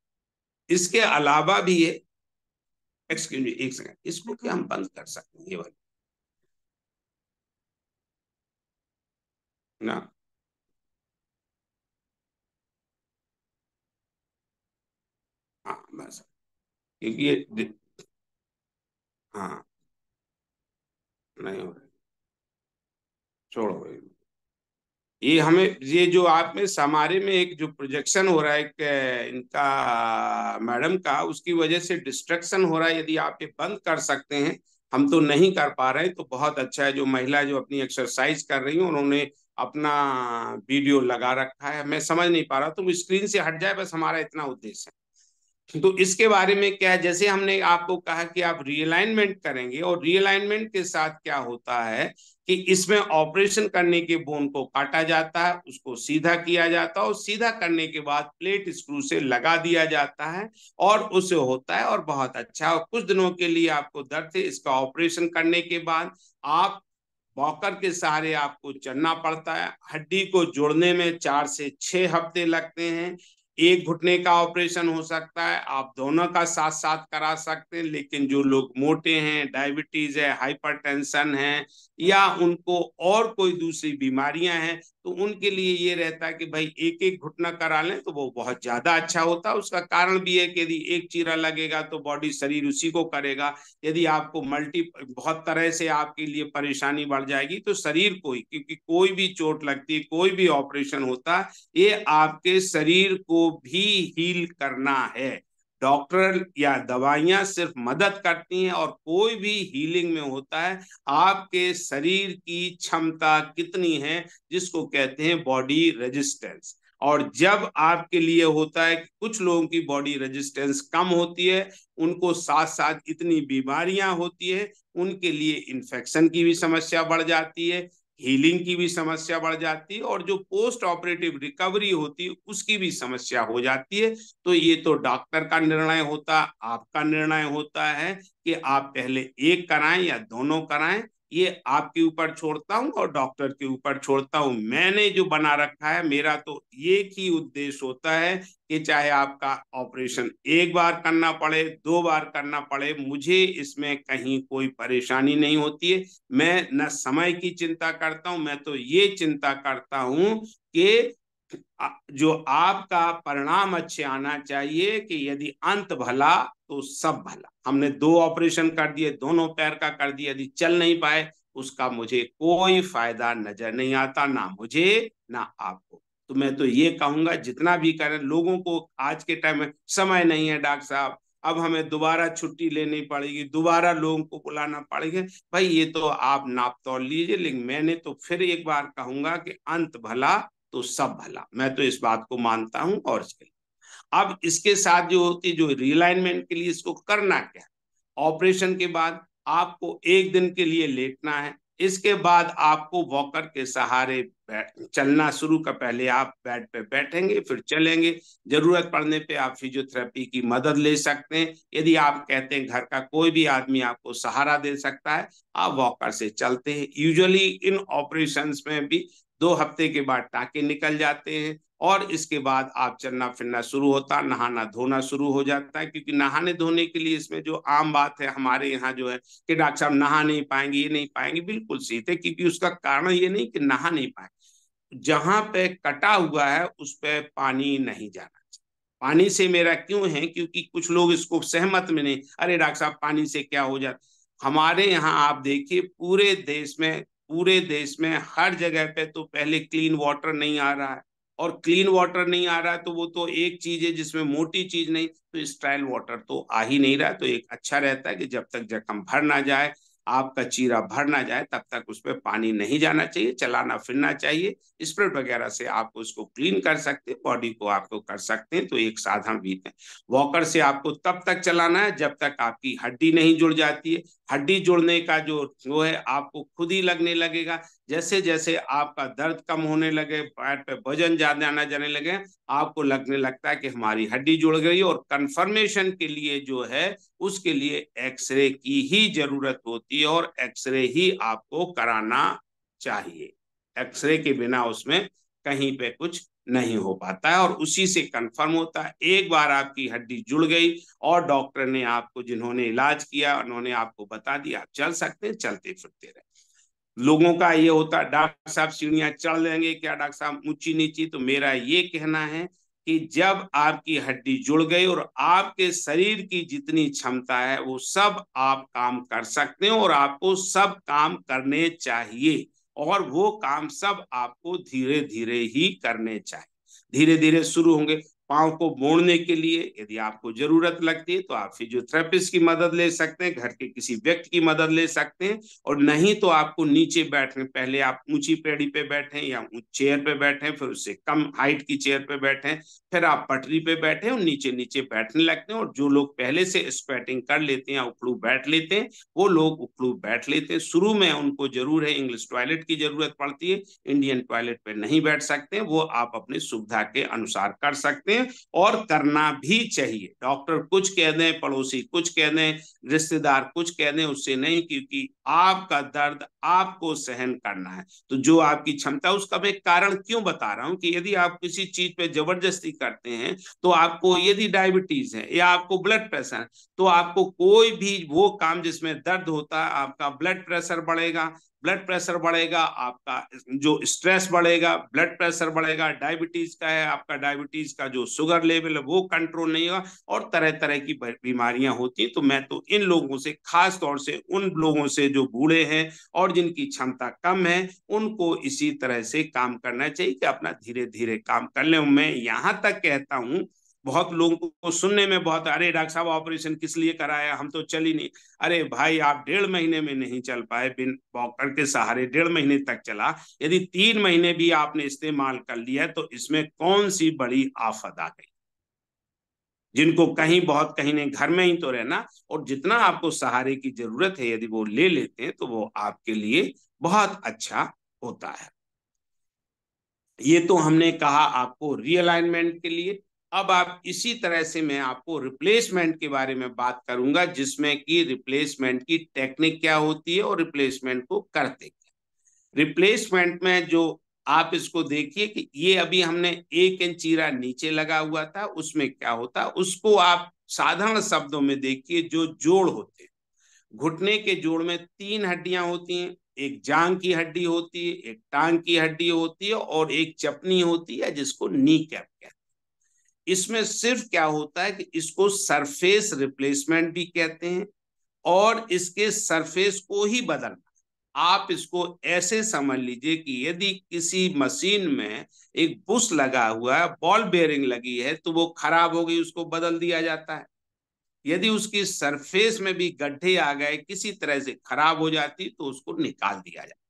इसके अलावा भी ये, एक्सक्यूज मी एक सेकंड, इसको क्या हम बंद कर सकते हैं ये वाला ना? हाँ बस, क्योंकि ये हाँ नहीं हो रहा, छोड़ो। ये हमें, ये जो आप में हमारे में एक जो प्रोजेक्शन हो रहा है इनका मैडम का, उसकी वजह से डिस्ट्रक्शन हो रहा है। यदि आप ये बंद कर सकते हैं, हम तो नहीं कर पा रहे हैं, तो बहुत अच्छा है। जो महिला जो अपनी एक्सरसाइज कर रही हैं उन्होंने अपना वीडियो लगा रखा है, मैं समझ नहीं पा रहा, तो वो स्क्रीन से हट जाए, बस हमारा इतना उद्देश्य है। तो इसके बारे में क्या है, जैसे हमने आपको कहा कि आप रीअलाइनमेंट करेंगे, और रीअलाइनमेंट के साथ क्या होता है कि इसमें ऑपरेशन करने के बोन को काटा जाता है, उसको सीधा किया जाता है, और सीधा करने के बाद प्लेट स्क्रू से लगा दिया जाता है और उससे होता है, और बहुत अच्छा। और कुछ दिनों के लिए आपको दर्द है, इसका ऑपरेशन करने के बाद आप वॉकर के सहारे आपको चलना पड़ता है। हड्डी को जोड़ने में 4 से 6 हफ्ते लगते हैं। एक घुटने का ऑपरेशन हो सकता है, आप दोनों का साथ साथ करा सकते हैं, लेकिन जो लोग मोटे हैं, डायबिटीज है, हाइपरटेंशन है, या उनको और कोई दूसरी बीमारियां हैं, तो उनके लिए ये रहता है कि भाई एक एक घुटना करा लें, तो वो बहुत ज्यादा अच्छा होता है। उसका कारण भी है कि यदि एक चीरा लगेगा तो बॉडी शरीर उसी को करेगा। यदि आपको बहुत तरह से आपके लिए परेशानी बढ़ जाएगी, तो शरीर को ही, क्योंकि कोई भी चोट लगती है, कोई भी ऑपरेशन होता है, ये आपके शरीर को भी हील करना है। डॉक्टर या दवाइयां सिर्फ मदद करती हैं, और कोई भी हीलिंग में होता है आपके शरीर की क्षमता कितनी है, जिसको कहते हैं बॉडी रेजिस्टेंस। और जब आपके लिए होता है कि कुछ लोगों की बॉडी रेजिस्टेंस कम होती है, उनको साथ साथ इतनी बीमारियां होती है, उनके लिए इन्फेक्शन की भी समस्या बढ़ जाती है, हीलिंग की भी समस्या बढ़ जाती है, और जो पोस्ट ऑपरेटिव रिकवरी होती है उसकी भी समस्या हो जाती है। तो ये तो डॉक्टर का निर्णय होता, आपका निर्णय होता है कि आप पहले एक कराएं या दोनों कराएं। ये आपके ऊपर छोड़ता हूं और डॉक्टर के ऊपर छोड़ता हूं। मैंने जो बना रखा है, मेरा तो एक ही उद्देश्य होता है कि चाहे आपका ऑपरेशन एक बार करना पड़े, 2 बार करना पड़े, मुझे इसमें कहीं कोई परेशानी नहीं होती है। मैं न समय की चिंता करता हूं, मैं तो ये चिंता करता हूं कि जो आपका परिणाम अच्छे आना चाहिए, कि यदि अंत भला तो सब भला। हमने 2 ऑपरेशन कर दिए, दोनों पैर का कर दिया, यदि चल नहीं पाए उसका मुझे कोई फायदा नजर नहीं आता, ना मुझे ना आपको। तो मैं तो ये कहूंगा, जितना भी करें, लोगों को आज के टाइम में समय नहीं है डॉक्टर साहब, अब हमें दोबारा छुट्टी लेनी पड़ेगी, दोबारा लोगों को बुलाना पड़ेगा। भाई ये तो आप नाप तोल लीजिए, लेकिन मैंने तो फिर एक बार कहूंगा कि अंत भला तो सब भला। मैं तो इस बात को मानता हूं। और इसके अब इसके साथ जो होती है, जो रिलाइनमेंट के लिए इसको करना क्या है, ऑपरेशन के बाद आपको एक दिन के लिए लेटना है। इसके बाद आपको वॉकर के सहारे चलना शुरू का, पहले आप बेड पे बैठेंगे, फिर चलेंगे। जरूरत पड़ने पे आप फिजियोथेरेपी की मदद ले सकते हैं। यदि आप कहते हैं घर का कोई भी आदमी आपको सहारा दे सकता है, आप वॉकर से चलते हैं। यूजुअली इन ऑपरेशंस में भी 2 हफ्ते के बाद टाके निकल जाते हैं, और इसके बाद आप चलना फिरना शुरू होता, नहाना धोना शुरू हो जाता है। क्योंकि नहाने धोने के लिए इसमें जो आम बात है हमारे यहाँ जो है कि डॉक्टर साहब नहा नहीं पाएंगे, ये नहीं पाएंगे, बिल्कुल सीधे, क्योंकि उसका कारण ये नहीं कि नहा नहीं पाए, जहां पे कटा हुआ है उस पे पानी नहीं जाना चाहिए। पानी से मेरा क्यों है, क्योंकि कुछ लोग इसको सहमत में नहीं, अरे डॉक्टर साहब पानी से क्या हो जाता। हमारे यहाँ आप देखिए, पूरे देश में हर जगह पे तो पहले क्लीन वाटर नहीं आ रहा है, और क्लीन वाटर नहीं आ रहा है तो वो तो एक चीज है जिसमें मोटी चीज नहीं, तो स्टाइल वाटर तो आ ही नहीं रहा है। तो एक अच्छा रहता है कि जब तक जख्म भर ना जाए, आपका चीरा भर ना जाए, तब तक उसमें पानी नहीं जाना चाहिए, चलाना फिरना चाहिए। स्प्रे वगैरह से आप उसको क्लीन कर सकते हैं, बॉडी को आपको कर सकते हैं। तो एक साधन भी है। वॉकर से आपको तब तक चलाना है जब तक आपकी हड्डी नहीं जुड़ जाती है। हड्डी जुड़ने का जो वो है, आपको खुद ही लगने लगेगा। जैसे जैसे आपका दर्द कम होने लगे, पैर पे वजन ज्यादा आना जाने लगे, आपको लगने लगता है कि हमारी हड्डी जुड़ गई। और कंफर्मेशन के लिए जो है, उसके लिए एक्सरे की ही जरूरत होती है, और एक्सरे ही आपको कराना चाहिए। एक्सरे के बिना उसमें कहीं पे कुछ नहीं हो पाता है, और उसी से कंफर्म होता है। एक बार आपकी हड्डी जुड़ गई और डॉक्टर ने आपको, जिन्होंने इलाज किया, उन्होंने आपको बता दिया, आप चल सकते हैं, चलते फिरते रहे। लोगों का ये होता है, डॉक्टर साहब सीढ़ियां चढ़ लेंगे क्या, डॉक्टर साहब ऊंची नीची। तो मेरा ये कहना है कि जब आपकी हड्डी जुड़ गई और आपके शरीर की जितनी क्षमता है, वो सब आप काम कर सकते हैं, और आपको सब काम करने चाहिए। और वो काम सब आपको धीरे धीरे ही करने चाहिए। धीरे धीरे शुरू होंगे। पाँव को मोड़ने के लिए यदि आपको जरूरत लगती है तो आप फिजियोथेरेपिस्ट की मदद ले सकते हैं, घर के किसी व्यक्ति की मदद ले सकते हैं। और नहीं तो आपको नीचे बैठने, पहले आप ऊंची पेड़ी पे बैठें या चेयर पे बैठें, फिर उससे कम हाइट की चेयर पे बैठें, फिर आप पटरी पे बैठें और नीचे नीचे बैठने लगते हैं। और जो लोग पहले से स्क्वैटिंग कर लेते हैं या उखड़ू बैठ लेते हैं, वो लोग उखड़ू बैठ लेते हैं। शुरू में उनको जरूर है इंग्लिश टॉयलेट की जरूरत पड़ती है, इंडियन टॉयलेट पे नहीं बैठ सकते, वो आप अपने सुविधा के अनुसार कर सकते हैं और करना भी चाहिए। डॉक्टर कुछ कह दें, पड़ोसी कुछ कह दें, रिश्तेदार कुछ कह दें, उससे नहीं, क्योंकि आपका दर्द आपको सहन करना है। तो जो आपकी क्षमता, उसका मैं कारण क्यों बता रहा हूं कि यदि आप किसी चीज पे जबरदस्ती करते हैं तो आपको, यदि डायबिटीज है या आपको ब्लड प्रेशर है, तो आपको कोई भी वो काम जिसमें दर्द होता है, आपका ब्लड प्रेशर बढ़ेगा, ब्लड प्रेशर बढ़ेगा, आपका जो स्ट्रेस बढ़ेगा, ब्लड प्रेशर बढ़ेगा, डायबिटीज का है, आपका डायबिटीज का जो शुगर लेवल है वो कंट्रोल नहीं होगा और तरह तरह की बीमारियां होती हैं। तो मैं तो इन लोगों से, खास तौर से उन लोगों से जो बूढ़े हैं और जिनकी क्षमता कम है, उनको इसी तरह से काम करना चाहिए कि अपना धीरे धीरे काम कर लें। मैं यहां तक कहता हूं, बहुत लोगों को सुनने में बहुत, अरे डॉक्टर साहब ऑपरेशन किस लिए कराया, हम तो चल ही नहीं। अरे भाई, आप 1.5 महीने में नहीं चल पाए, बिन वॉकर के सहारे 1.5 महीने तक चला, यदि 3 महीने भी आपने इस्तेमाल कर लिया तो इसमें कौन सी बड़ी आफत आ गई। जिनको कहीं बहुत, कहीं नहीं, घर में ही तो रहना, और जितना आपको सहारे की जरूरत है यदि वो ले लेते हैं तो वो आपके लिए बहुत अच्छा होता है। ये तो हमने कहा आपको रीअलाइनमेंट के लिए। अब आप इसी तरह से मैं आपको रिप्लेसमेंट के बारे में बात करूंगा, जिसमें कि रिप्लेसमेंट की टेक्निक क्या होती है और रिप्लेसमेंट को करते क्या। रिप्लेसमेंट में जो आप इसको देखिए कि ये अभी हमने 1 इंच चीरा नीचे लगा हुआ था, उसमें क्या होता, उसको आप साधारण शब्दों में देखिए, जो जोड़ होते हैं, घुटने के जोड़ में 3 हड्डियां होती हैं, एक जांग की हड्डी होती है, एक टांग की हड्डी होती है और एक चपनी होती है जिसको नी कैप कहते हैं। इसमें सिर्फ क्या होता है कि इसको सरफेस रिप्लेसमेंट भी कहते हैं और इसके सरफेस को ही बदलना। आप इसको ऐसे समझ लीजिए कि यदि किसी मशीन में एक बुश लगा हुआ है, बॉल बेयरिंग लगी है, तो वो खराब हो गई, उसको बदल दिया जाता है। यदि उसकी सरफेस में भी गड्ढे आ गए, किसी तरह से खराब हो जाती, तो उसको निकाल दिया जाता।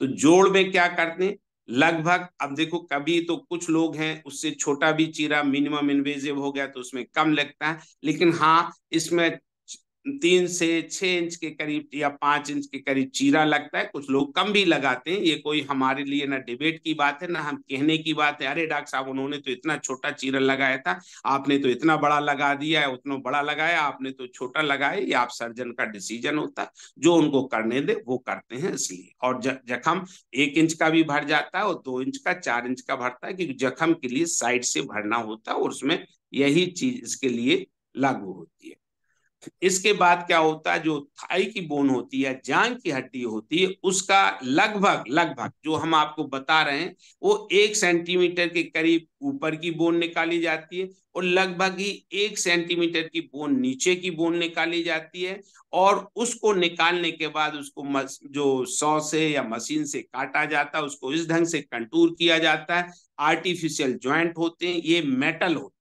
तो जोड़ में क्या करते हैं, लगभग, अब देखो, कभी तो कुछ लोग हैं उससे छोटा भी चीरा मिनिमम इन्वेजिव हो गया तो उसमें कम लगता है, लेकिन हाँ, इसमें 3 से 6 इंच के करीब या 5 इंच के करीब चीरा लगता है। कुछ लोग कम भी लगाते हैं, ये कोई हमारे लिए ना डिबेट की बात है ना हम कहने की बात है, अरे डॉक्टर साहब उन्होंने तो इतना छोटा चीरा लगाया था, आपने तो इतना बड़ा लगा दिया है, उतना बड़ा लगाया, आपने तो छोटा लगाया। ये आप सर्जन का डिसीजन होता है, जो उनको करने दे वो करते हैं। इसलिए, और जख्म 1 इंच का भी भर जाता है और 2 इंच का, 4 इंच का भरता है, क्योंकि जख्म के लिए साइड से भरना होता है और उसमें यही चीज इसके लिए लागू होती है। इसके बाद क्या होता है, जो थाई की बोन होती है, जांग की हड्डी होती है, उसका लगभग लगभग जो हम आपको बता रहे हैं, वो 1 सेंटीमीटर के करीब ऊपर की बोन निकाली जाती है और लगभग ही 1 सेंटीमीटर की बोन नीचे की बोन निकाली जाती है। और उसको निकालने के बाद उसको जो सॉ से या मशीन से काटा जाता है, उसको इस ढंग से कंटूर किया जाता है। आर्टिफिशियल ज्वाइंट होते हैं, ये मेटल होते हैं,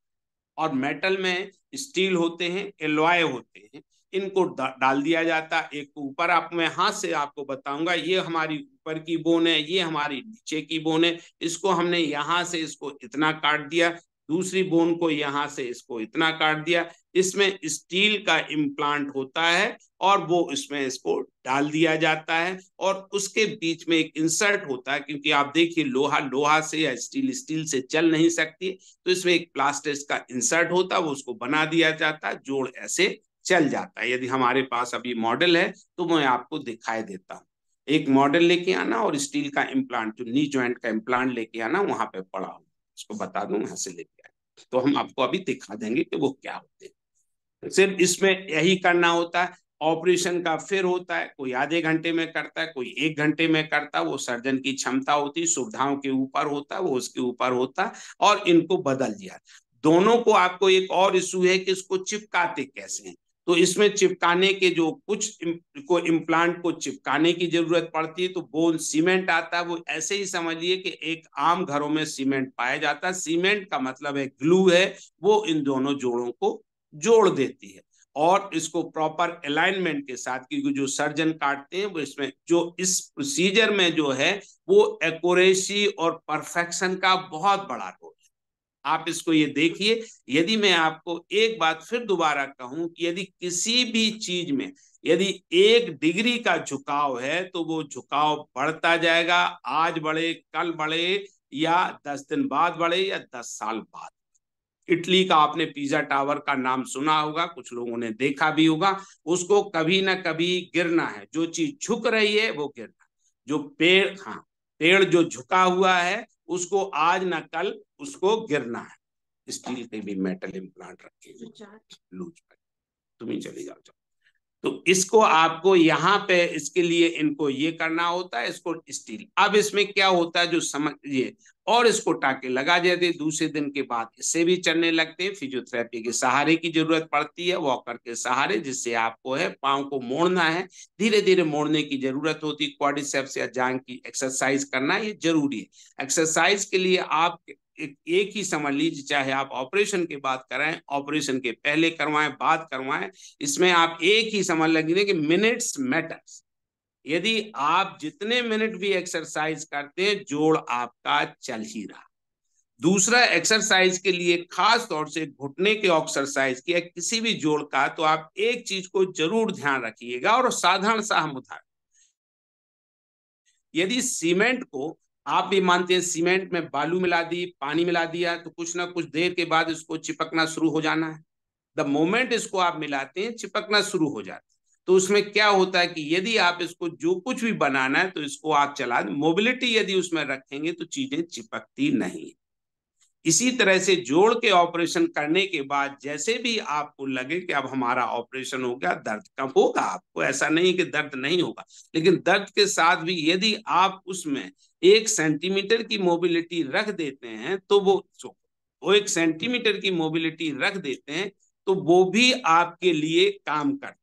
और मेटल में स्टील होते हैं, एलॉय होते हैं, इनको डाल दिया जाता है। एक ऊपर, आप मैं हाथ से आपको बताऊंगा, ये हमारी ऊपर की बोन है, ये हमारी नीचे की बोन है। इसको हमने यहाँ से इसको इतना काट दिया, दूसरी बोन को यहाँ से इसको इतना काट दिया। इसमें स्टील का इम्प्लांट होता है और वो इसमें इसको डाल दिया जाता है और उसके बीच में एक इंसर्ट होता है, क्योंकि आप देखिए लोहा लोहा से या स्टील स्टील से चल नहीं सकती, तो इसमें एक प्लास्टिक का इंसर्ट होता है, वो उसको बना दिया जाता है, जोड़ ऐसे चल जाता है। यदि हमारे पास अभी मॉडल है तो मैं आपको दिखाई देता हूँ। एक मॉडल लेके आना और स्टील का इम्प्लांट, जो नी ज्वाइंट का इम्प्लांट लेके आना, वहां पे पड़ा हो, उसको बता दूं वहां से लेके आए, तो हम आपको अभी दिखा देंगे कि वो क्या होते हैं। सिर्फ इसमें यही करना होता है। ऑपरेशन का फिर होता है, कोई आधे घंटे में करता है, कोई 1 घंटे में करता है, वो सर्जन की क्षमता होती है, सुविधाओं के ऊपर होता है, वो उसके ऊपर होता है, और इनको बदल दिया। दोनों को आपको एक और इशू है कि इसको चिपकाते कैसे हैं। तो इसमें चिपकाने के जो कुछ को इम्प्लांट को चिपकाने की जरूरत पड़ती है, तो बोन सीमेंट आता है। वो ऐसे ही समझिए कि एक आम घरों में सीमेंट पाया जाता है। सीमेंट का मतलब है ग्लू है, वो इन दोनों जोड़ों को जोड़ देती है और इसको प्रॉपर अलाइनमेंट के साथ, क्योंकि जो सर्जन काटते हैं वो इसमें जो इस प्रोसीजर में जो है वो एक्यूरेसी और परफेक्शन का बहुत बड़ा रोल है। आप इसको ये देखिए, यदि मैं आपको एक बात फिर दोबारा कहूं कि यदि किसी भी चीज में यदि 1 डिग्री का झुकाव है तो वो झुकाव बढ़ता जाएगा, आज बढ़े कल बढ़े या 10 दिन बाद बढ़े या 10 साल बाद। इटली का आपने पिज्जा टावर का नाम सुना होगा, कुछ लोगों ने देखा भी होगा। उसको कभी ना कभी गिरना है, जो चीज झुक रही है वो गिरना। जो पेड़, हाँ, पेड़ जो झुका हुआ है उसको आज ना कल उसको गिरना है। स्टील के भी मेटल इम्प्लांट रखे लूज, तुम ही चली जाओ। तो इसको आपको यहाँ पे इसके लिए इनको ये करना होता है, इसको स्टील। अब इसमें क्या होता है जो समझिए, और इसको टाके लगा देते, दूसरे दिन के बाद इससे भी चलने लगते हैं। फिजियोथेरेपी के सहारे की जरूरत पड़ती है, वॉकर के सहारे, जिससे आपको है पाँव को मोड़ना है, धीरे धीरे मोड़ने की जरूरत होती है। क्वाड्रिसेप्स या जांघ की एक्सरसाइज करना ये जरूरी है। एक्सरसाइज के लिए आप एक ही समझ लीजिए, चाहे आप ऑपरेशन के बाद कराएं, ऑपरेशन के पहले करवाएं, बाद करवाएं, इसमें आप एक ही समझ लगे कि मिनट्स मैटर्स। यदि आप जितने मिनट भी एक्सरसाइज करते हैं, जोड़ आपका चल ही रहा। दूसरा, एक्सरसाइज के लिए खास तौर से घुटने के एक्सरसाइज की किसी भी जोड़ का, तो आप एक चीज को जरूर ध्यान रखिएगा, और साधारण सा हम उदाहरण, यदि सीमेंट को आप भी मानते हैं सीमेंट में बालू मिला दी, पानी मिला दिया, तो कुछ ना कुछ देर के बाद इसको चिपकना शुरू हो जाना है। द मोमेंट इसको आप मिलाते हैं चिपकना शुरू हो जाता है। तो उसमें क्या होता है कि यदि आप इसको जो कुछ भी बनाना है तो इसको आप चला, मोबिलिटी यदि उसमें रखेंगे तो चीजें चिपकती नहीं। इसी तरह से जोड़ के ऑपरेशन करने के बाद जैसे भी आपको लगे कि अब हमारा ऑपरेशन हो गया, दर्द कम होगा आपको, ऐसा नहीं कि दर्द नहीं होगा, लेकिन दर्द के साथ भी यदि आप उसमें 1 सेंटीमीटर की मोबिलिटी रख देते हैं तो वो 1 सेंटीमीटर की मोबिलिटी रख देते हैं तो वो भी आपके लिए काम करता है,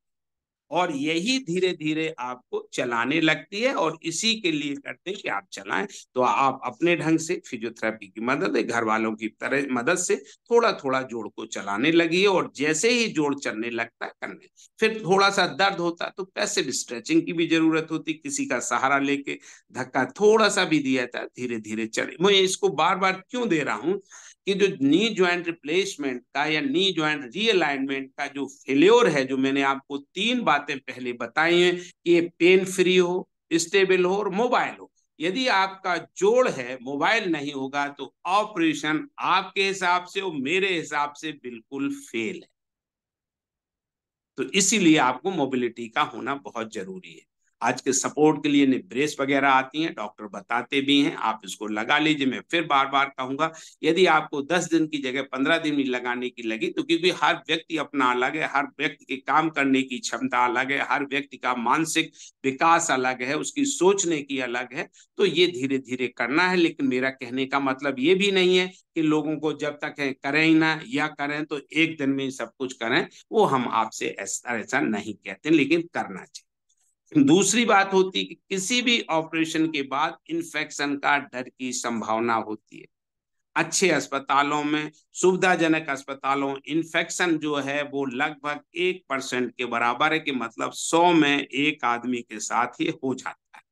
और यही धीरे धीरे आपको चलाने लगती है। और इसी के लिए करते हैं कि आप चलाएं, तो आप अपने ढंग से फिजियोथेरेपी की मदद है, घर वालों की तरह मदद से थोड़ा थोड़ा जोड़ को चलाने लगी, और जैसे ही जोड़ चलने लगता है करने, फिर थोड़ा सा दर्द होता है तो पैसिव स्ट्रेचिंग की भी जरूरत होती, किसी का सहारा लेके धक्का थोड़ा सा भी दिया था, धीरे धीरे चले। मैं इसको बार बार क्यों दे रहा हूँ कि जो नी ज्वाइंट रिप्लेसमेंट का या नी ज्वाइंट रीअलाइनमेंट का जो फेल्योर है, जो मैंने आपको 3 बातें पहले बताई हैं कि ये पेन फ्री हो, स्टेबल हो और मोबाइल हो। यदि आपका जोड़ है, मोबाइल नहीं होगा, तो ऑपरेशन आपके हिसाब से और मेरे हिसाब से बिल्कुल फेल है। तो इसीलिए आपको मोबिलिटी का होना बहुत जरूरी है। आज के सपोर्ट के लिए ब्रेस वगैरह आती हैं, डॉक्टर बताते भी हैं, आप इसको लगा लीजिए। मैं फिर बार बार कहूंगा, यदि आपको 10 दिन की जगह 15 दिन में लगाने की लगी, तो क्योंकि हर व्यक्ति अपना अलग है, हर व्यक्ति के काम करने की क्षमता अलग है, हर व्यक्ति का मानसिक विकास अलग है, उसकी सोचने की अलग है, तो ये धीरे धीरे करना है। लेकिन मेरा कहने का मतलब ये भी नहीं है कि लोगों को जब तक है करें ही ना, या करें तो एक दिन में सब कुछ करें, वो हम आपसे ऐसा नहीं कहते, लेकिन करना चाहिए। दूसरी बात होती है कि किसी भी ऑपरेशन के बाद इन्फेक्शन का डर की संभावना होती है। अच्छे अस्पतालों में, सुविधाजनक अस्पतालों, इन्फेक्शन जो है वो लगभग 1% के बराबर है, कि मतलब 100 में 1 आदमी के साथ ये हो जाता है।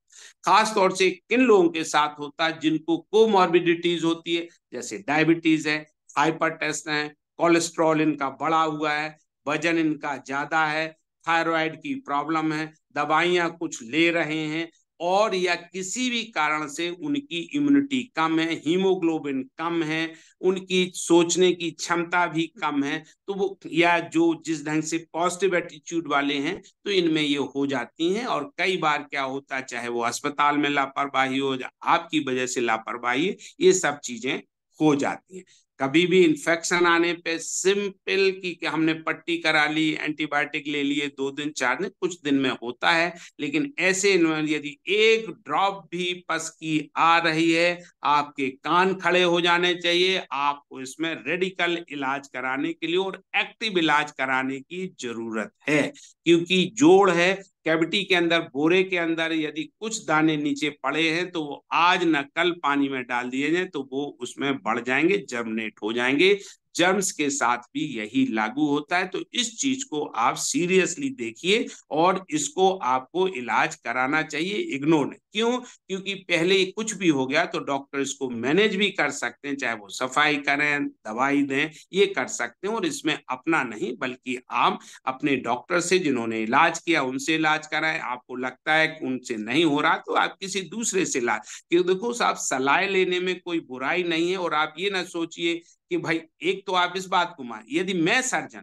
खास तौर से किन लोगों के साथ होता है, जिनको कोमॉर्बिडिटीज होती है, जैसे डायबिटीज है, हाइपरटेंशन है, कोलेस्ट्रॉल इनका बढ़ा हुआ है, वजन इनका ज्यादा है, थायराइड की प्रॉब्लम है, दवाइयां कुछ ले रहे हैं, और या किसी भी कारण से उनकी इम्यूनिटी कम है, हीमोग्लोबिन कम है, उनकी सोचने की क्षमता भी कम है, तो वो, या जो जिस ढंग से पॉजिटिव एटीट्यूड वाले हैं, तो इनमें ये हो जाती हैं। और कई बार क्या होता है, चाहे वो अस्पताल में लापरवाही हो या आपकी वजह से लापरवाही, ये सब चीजें हो जाती हैं। कभी भी इन्फेक्शन आने पे सिंपल कि हमने पट्टी करा ली, एंटीबायोटिक ले लिए, 2 दिन 4 दिन, कुछ दिन में होता है, लेकिन ऐसे यदि एक ड्रॉप भी पस की आ रही है, आपके कान खड़े हो जाने चाहिए। आपको इसमें रेडिकल इलाज कराने के लिए और एक्टिव इलाज कराने की जरूरत है, क्योंकि जोड़ है कैविटी के अंदर, बोरे के अंदर यदि कुछ दाने नीचे पड़े हैं तो वो आज न कल पानी में डाल दिए जाए तो वो उसमें बढ़ जाएंगे, जर्मिनेट हो जाएंगे। जर्म्स के साथ भी यही लागू होता है। तो इस चीज को आप सीरियसली देखिए और इसको आपको इलाज कराना चाहिए, इग्नोर नहीं। क्यों? क्योंकि पहले कुछ भी हो गया तो डॉक्टर इसको मैनेज भी कर सकते हैं, चाहे वो सफाई करें, दवाई दें, ये कर सकते हैं। और इसमें अपना नहीं बल्कि आप अपने डॉक्टर से, जिन्होंने इलाज किया, उनसे इलाज कराएं। आपको लगता है कि उनसे नहीं हो रहा तो आप किसी दूसरे से इलाज, क्योंकि देखो साहब, सलाह लेने में कोई बुराई नहीं है। और आप ये ना सोचिए कि भाई, एक तो आप इस बात को मान, यदि मैं सर्जन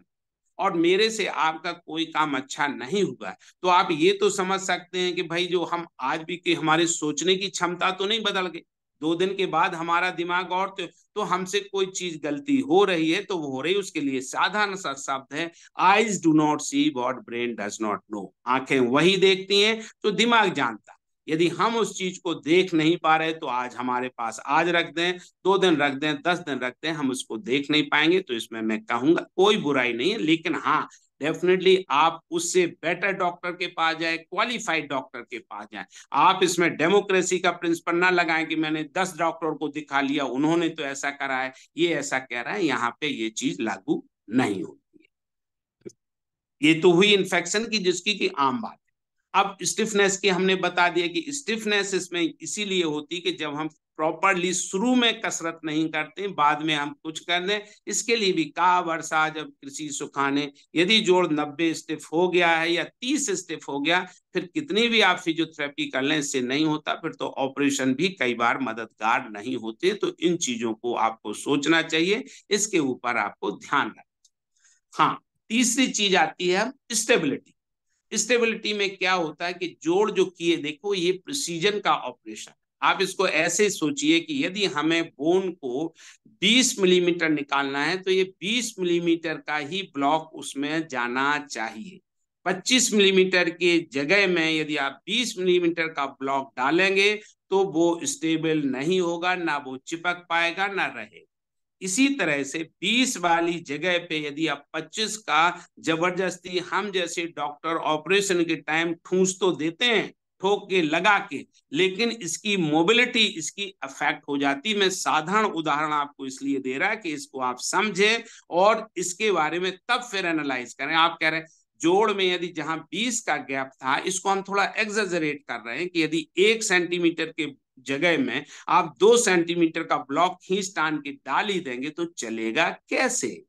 और मेरे से आपका कोई काम अच्छा नहीं हुआ तो आप ये तो समझ सकते हैं कि भाई जो हम आज भी कि हमारी सोचने की क्षमता तो नहीं बदल गई। 2 दिन के बाद हमारा दिमाग और तो हमसे कोई चीज गलती हो रही है तो वो हो रही है। उसके लिए साधारण सा शब्द है, eyes do not see what brain does not know. आंखें वही देखती हैं तो दिमाग जानता। यदि हम उस चीज को देख नहीं पा रहे तो आज हमारे पास आज रख दें, 2 दिन रख दें, 10 दिन रख दें, हम उसको देख नहीं पाएंगे। तो इसमें मैं कहूंगा कोई बुराई नहीं है, लेकिन हाँ, डेफिनेटली आप उससे बेटर डॉक्टर के पास जाए, क्वालिफाइड डॉक्टर के पास जाए। आप इसमें डेमोक्रेसी का प्रिंसिपल ना लगाएं कि मैंने 10 डॉक्टर को दिखा लिया, उन्होंने तो ऐसा करा है, ये ऐसा कह रहा है। यहाँ पे ये चीज लागू नहीं होती है। ये तो हुई इन्फेक्शन की, जिसकी की आम बात। अब स्टिफनेस की हमने बता दिया कि स्टिफनेस इसमें इसीलिए होती कि जब हम प्रॉपरली शुरू में कसरत नहीं करते, बाद में हम कुछ कर दें। इसके लिए भी का वर्षा जब कृषि सुखाने, यदि जोड़ 90 स्टिफ हो गया है या 30 स्टिफ हो गया, फिर कितनी भी आप फिजियोथेरेपी कर लें, इससे नहीं होता। फिर तो ऑपरेशन भी कई बार मददगार नहीं होते। तो इन चीजों को आपको सोचना चाहिए, इसके ऊपर आपको ध्यान रखना। हाँ, तीसरी चीज आती है स्टेबिलिटी। स्टेबिलिटी में क्या होता है कि जोड़ जो किए, देखो ये प्रिसीजन का ऑपरेशन। आप इसको ऐसे सोचिए कि यदि हमें बोन को 20 मिलीमीटर निकालना है तो ये 20 मिलीमीटर का ही ब्लॉक उसमें जाना चाहिए। 25 मिलीमीटर के जगह में यदि आप 20 मिलीमीटर का ब्लॉक डालेंगे तो वो स्टेबल नहीं होगा, ना वो चिपक पाएगा, ना रहेगा। इसी तरह से 20 वाली जगह पे यदि आप 25 का जबरदस्ती, हम जैसे डॉक्टर ऑपरेशन के टाइम ठूंस तो देते हैं, ठोक के लगा के, लेकिन इसकी मोबिलिटी, इसकी अफेक्ट हो जाती। मैं साधारण उदाहरण आपको इसलिए दे रहा है कि इसको आप समझें और इसके बारे में तब फिर एनालाइज करें। आप कह रहे हैं जोड़ में यदि जहां 20 का गैप था, इसको हम थोड़ा एग्जेजरेट कर रहे हैं कि यदि 1 सेंटीमीटर के जगह में आप 2 सेंटीमीटर का ब्लॉक खींच तान के डाल ही देंगे तो चलेगा कैसे?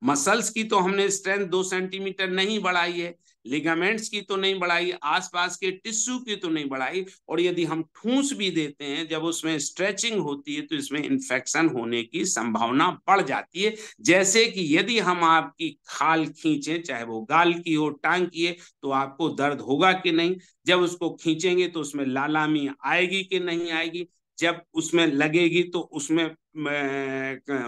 मसल्स की तो हमने स्ट्रेंथ 2 सेंटीमीटर नहीं बढ़ाई है, लिगामेंट्स की तो नहीं बढ़ाई, आसपास के टिश्यू की तो नहीं बढ़ाई। और यदि हम ठूंस भी देते हैं, जब उसमें स्ट्रेचिंग होती है तो इसमें इन्फेक्शन होने की संभावना बढ़ जाती है। जैसे कि यदि हम आपकी खाल खींचें, चाहे वो गाल की हो, टांग की है, तो आपको दर्द होगा कि नहीं? जब उसको खींचेंगे तो उसमें लालामी आएगी कि नहीं आएगी? जब उसमें लगेगी तो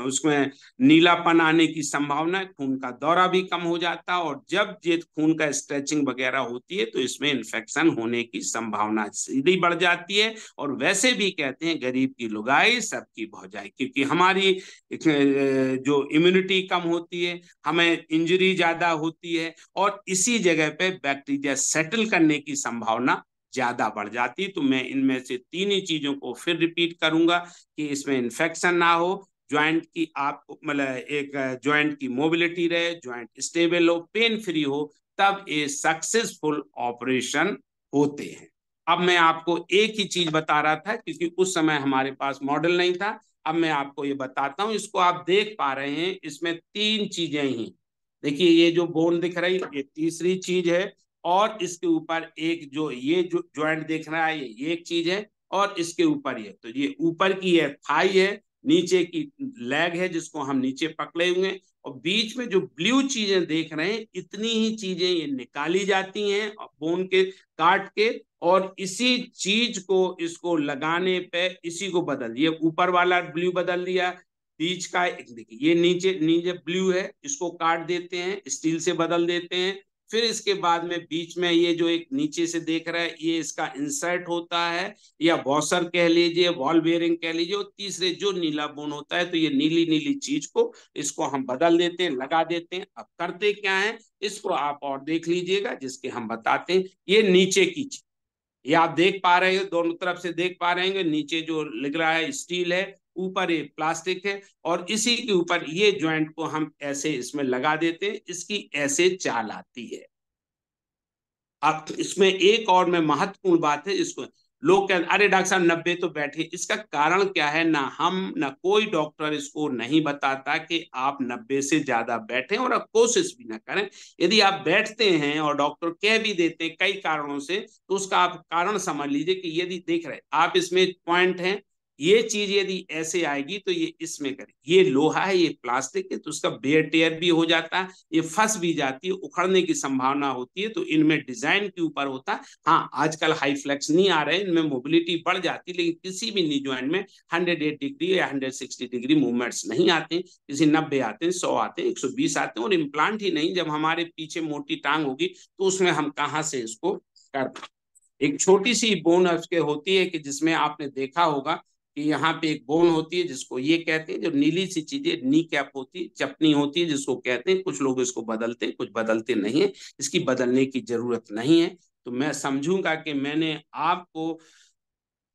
उसमें नीलापन आने की संभावना है, खून का दौरा भी कम हो जाता है। और जब ये खून का स्ट्रेचिंग वगैरह होती है तो इसमें इन्फेक्शन होने की संभावना सीधी बढ़ जाती है। और वैसे भी कहते हैं गरीब की लुगाई सबकी भौजाई, क्योंकि हमारी जो इम्यूनिटी कम होती है, हमें इंजरी ज्यादा होती है और इसी जगह पे बैक्टीरिया सेटल करने की संभावना ज्यादा बढ़ जाती। तो मैं इनमें से 3 ही चीजों को फिर रिपीट करूंगा कि इसमें इन्फेक्शन ना हो, ज्वाइंट की आप मतलब एक ज्वाइंट की मोबिलिटी रहे, ज्वाइंट स्टेबल हो, पेन फ्री हो, तब ये सक्सेसफुल ऑपरेशन होते हैं। अब मैं आपको एक ही चीज बता रहा था क्योंकि उस समय हमारे पास मॉडल नहीं था। अब मैं आपको ये बताता हूं, इसको आप देख पा रहे हैं, इसमें 3 चीजें ही। देखिए ये जो बोन दिख रही है, ये तीसरी चीज है। और इसके ऊपर एक जो ये जो ज्वाइंट देख रहा है, ये एक चीज है। और इसके ऊपर ये, तो ये ऊपर की है थाई है, नीचे की लेग है जिसको हम नीचे पकड़े हुए, और बीच में जो ब्लू चीजें देख रहे हैं, इतनी ही चीजें ये निकाली जाती हैं बोन के काट के। और इसी चीज को इसको लगाने पे इसी को बदल दिया, ऊपर वाला ब्लू बदल दिया, बीच का देखिए, ये नीचे नीचे ब्लू है, इसको काट देते हैं, स्टील से बदल देते हैं। फिर इसके बाद में बीच में ये जो एक नीचे से देख रहा है, ये इसका इंसर्ट होता है, या वॉशर कह लीजिए, बॉल बेयरिंग कह लीजिए। और तीसरे जो नीला बोन होता है, तो ये नीली नीली चीज को इसको हम बदल देते हैं, लगा देते हैं। अब करते क्या है, इसको आप और देख लीजिएगा, जिसके हम बताते हैं। ये नीचे की चीज, ये आप देख पा रहे हो, दोनों तरफ से देख पा रहे हैं। नीचे जो लिख रहा है स्टील है, ऊपर ये प्लास्टिक है, और इसी के ऊपर ये जॉइंट को हम ऐसे इसमें लगा देते हैं। इसकी ऐसे चाल आती है। अब इसमें एक और में महत्वपूर्ण बात है, इसको लोग कहते अरे डॉक्टर साहब 90 तो बैठे, इसका कारण क्या है, ना हम ना कोई डॉक्टर इसको नहीं बताता कि आप 90 से ज्यादा बैठे और आप कोशिश भी ना करें। यदि आप बैठते हैं और डॉक्टर कह भी देते हैं कई कारणों से, तो उसका आप कारण समझ लीजिए कि यदि देख रहे आप इसमें पॉइंट है, ये चीज यदि ऐसे आएगी तो ये इसमें करें। ये लोहा है, ये प्लास्टिक है, तो उसका बेयर टेयर भी हो जाता है, ये फंस भी जाती है, उखड़ने की संभावना होती है। तो इनमें डिजाइन के ऊपर होता है। हाँ, आजकल हाई फ्लेक्स नहीं आ रहे हैं, इनमें मोबिलिटी बढ़ जाती है, लेकिन किसी भी नी ज्वाइंट में 108 डिग्री या 160 डिग्री मूवमेंट्स नहीं आते। किसी 90 आते हैं, 100 आते हैं, 120 आते हैं। और इम्प्लांट ही नहीं, जब हमारे पीछे मोटी टांग होगी तो उसमें हम कहाँ से इसको कर। एक छोटी सी बोन उसके होती है कि जिसमें आपने देखा होगा कि यहाँ पे एक बोन होती है, जिसको ये कहते हैं, जो नीली सी चीजें नी कैप होती है, चपनी होती है, जिसको कहते हैं। कुछ लोग इसको बदलते हैं, कुछ बदलते नहीं है। इसकी बदलने की जरूरत नहीं है। तो मैं समझूंगा कि मैंने आपको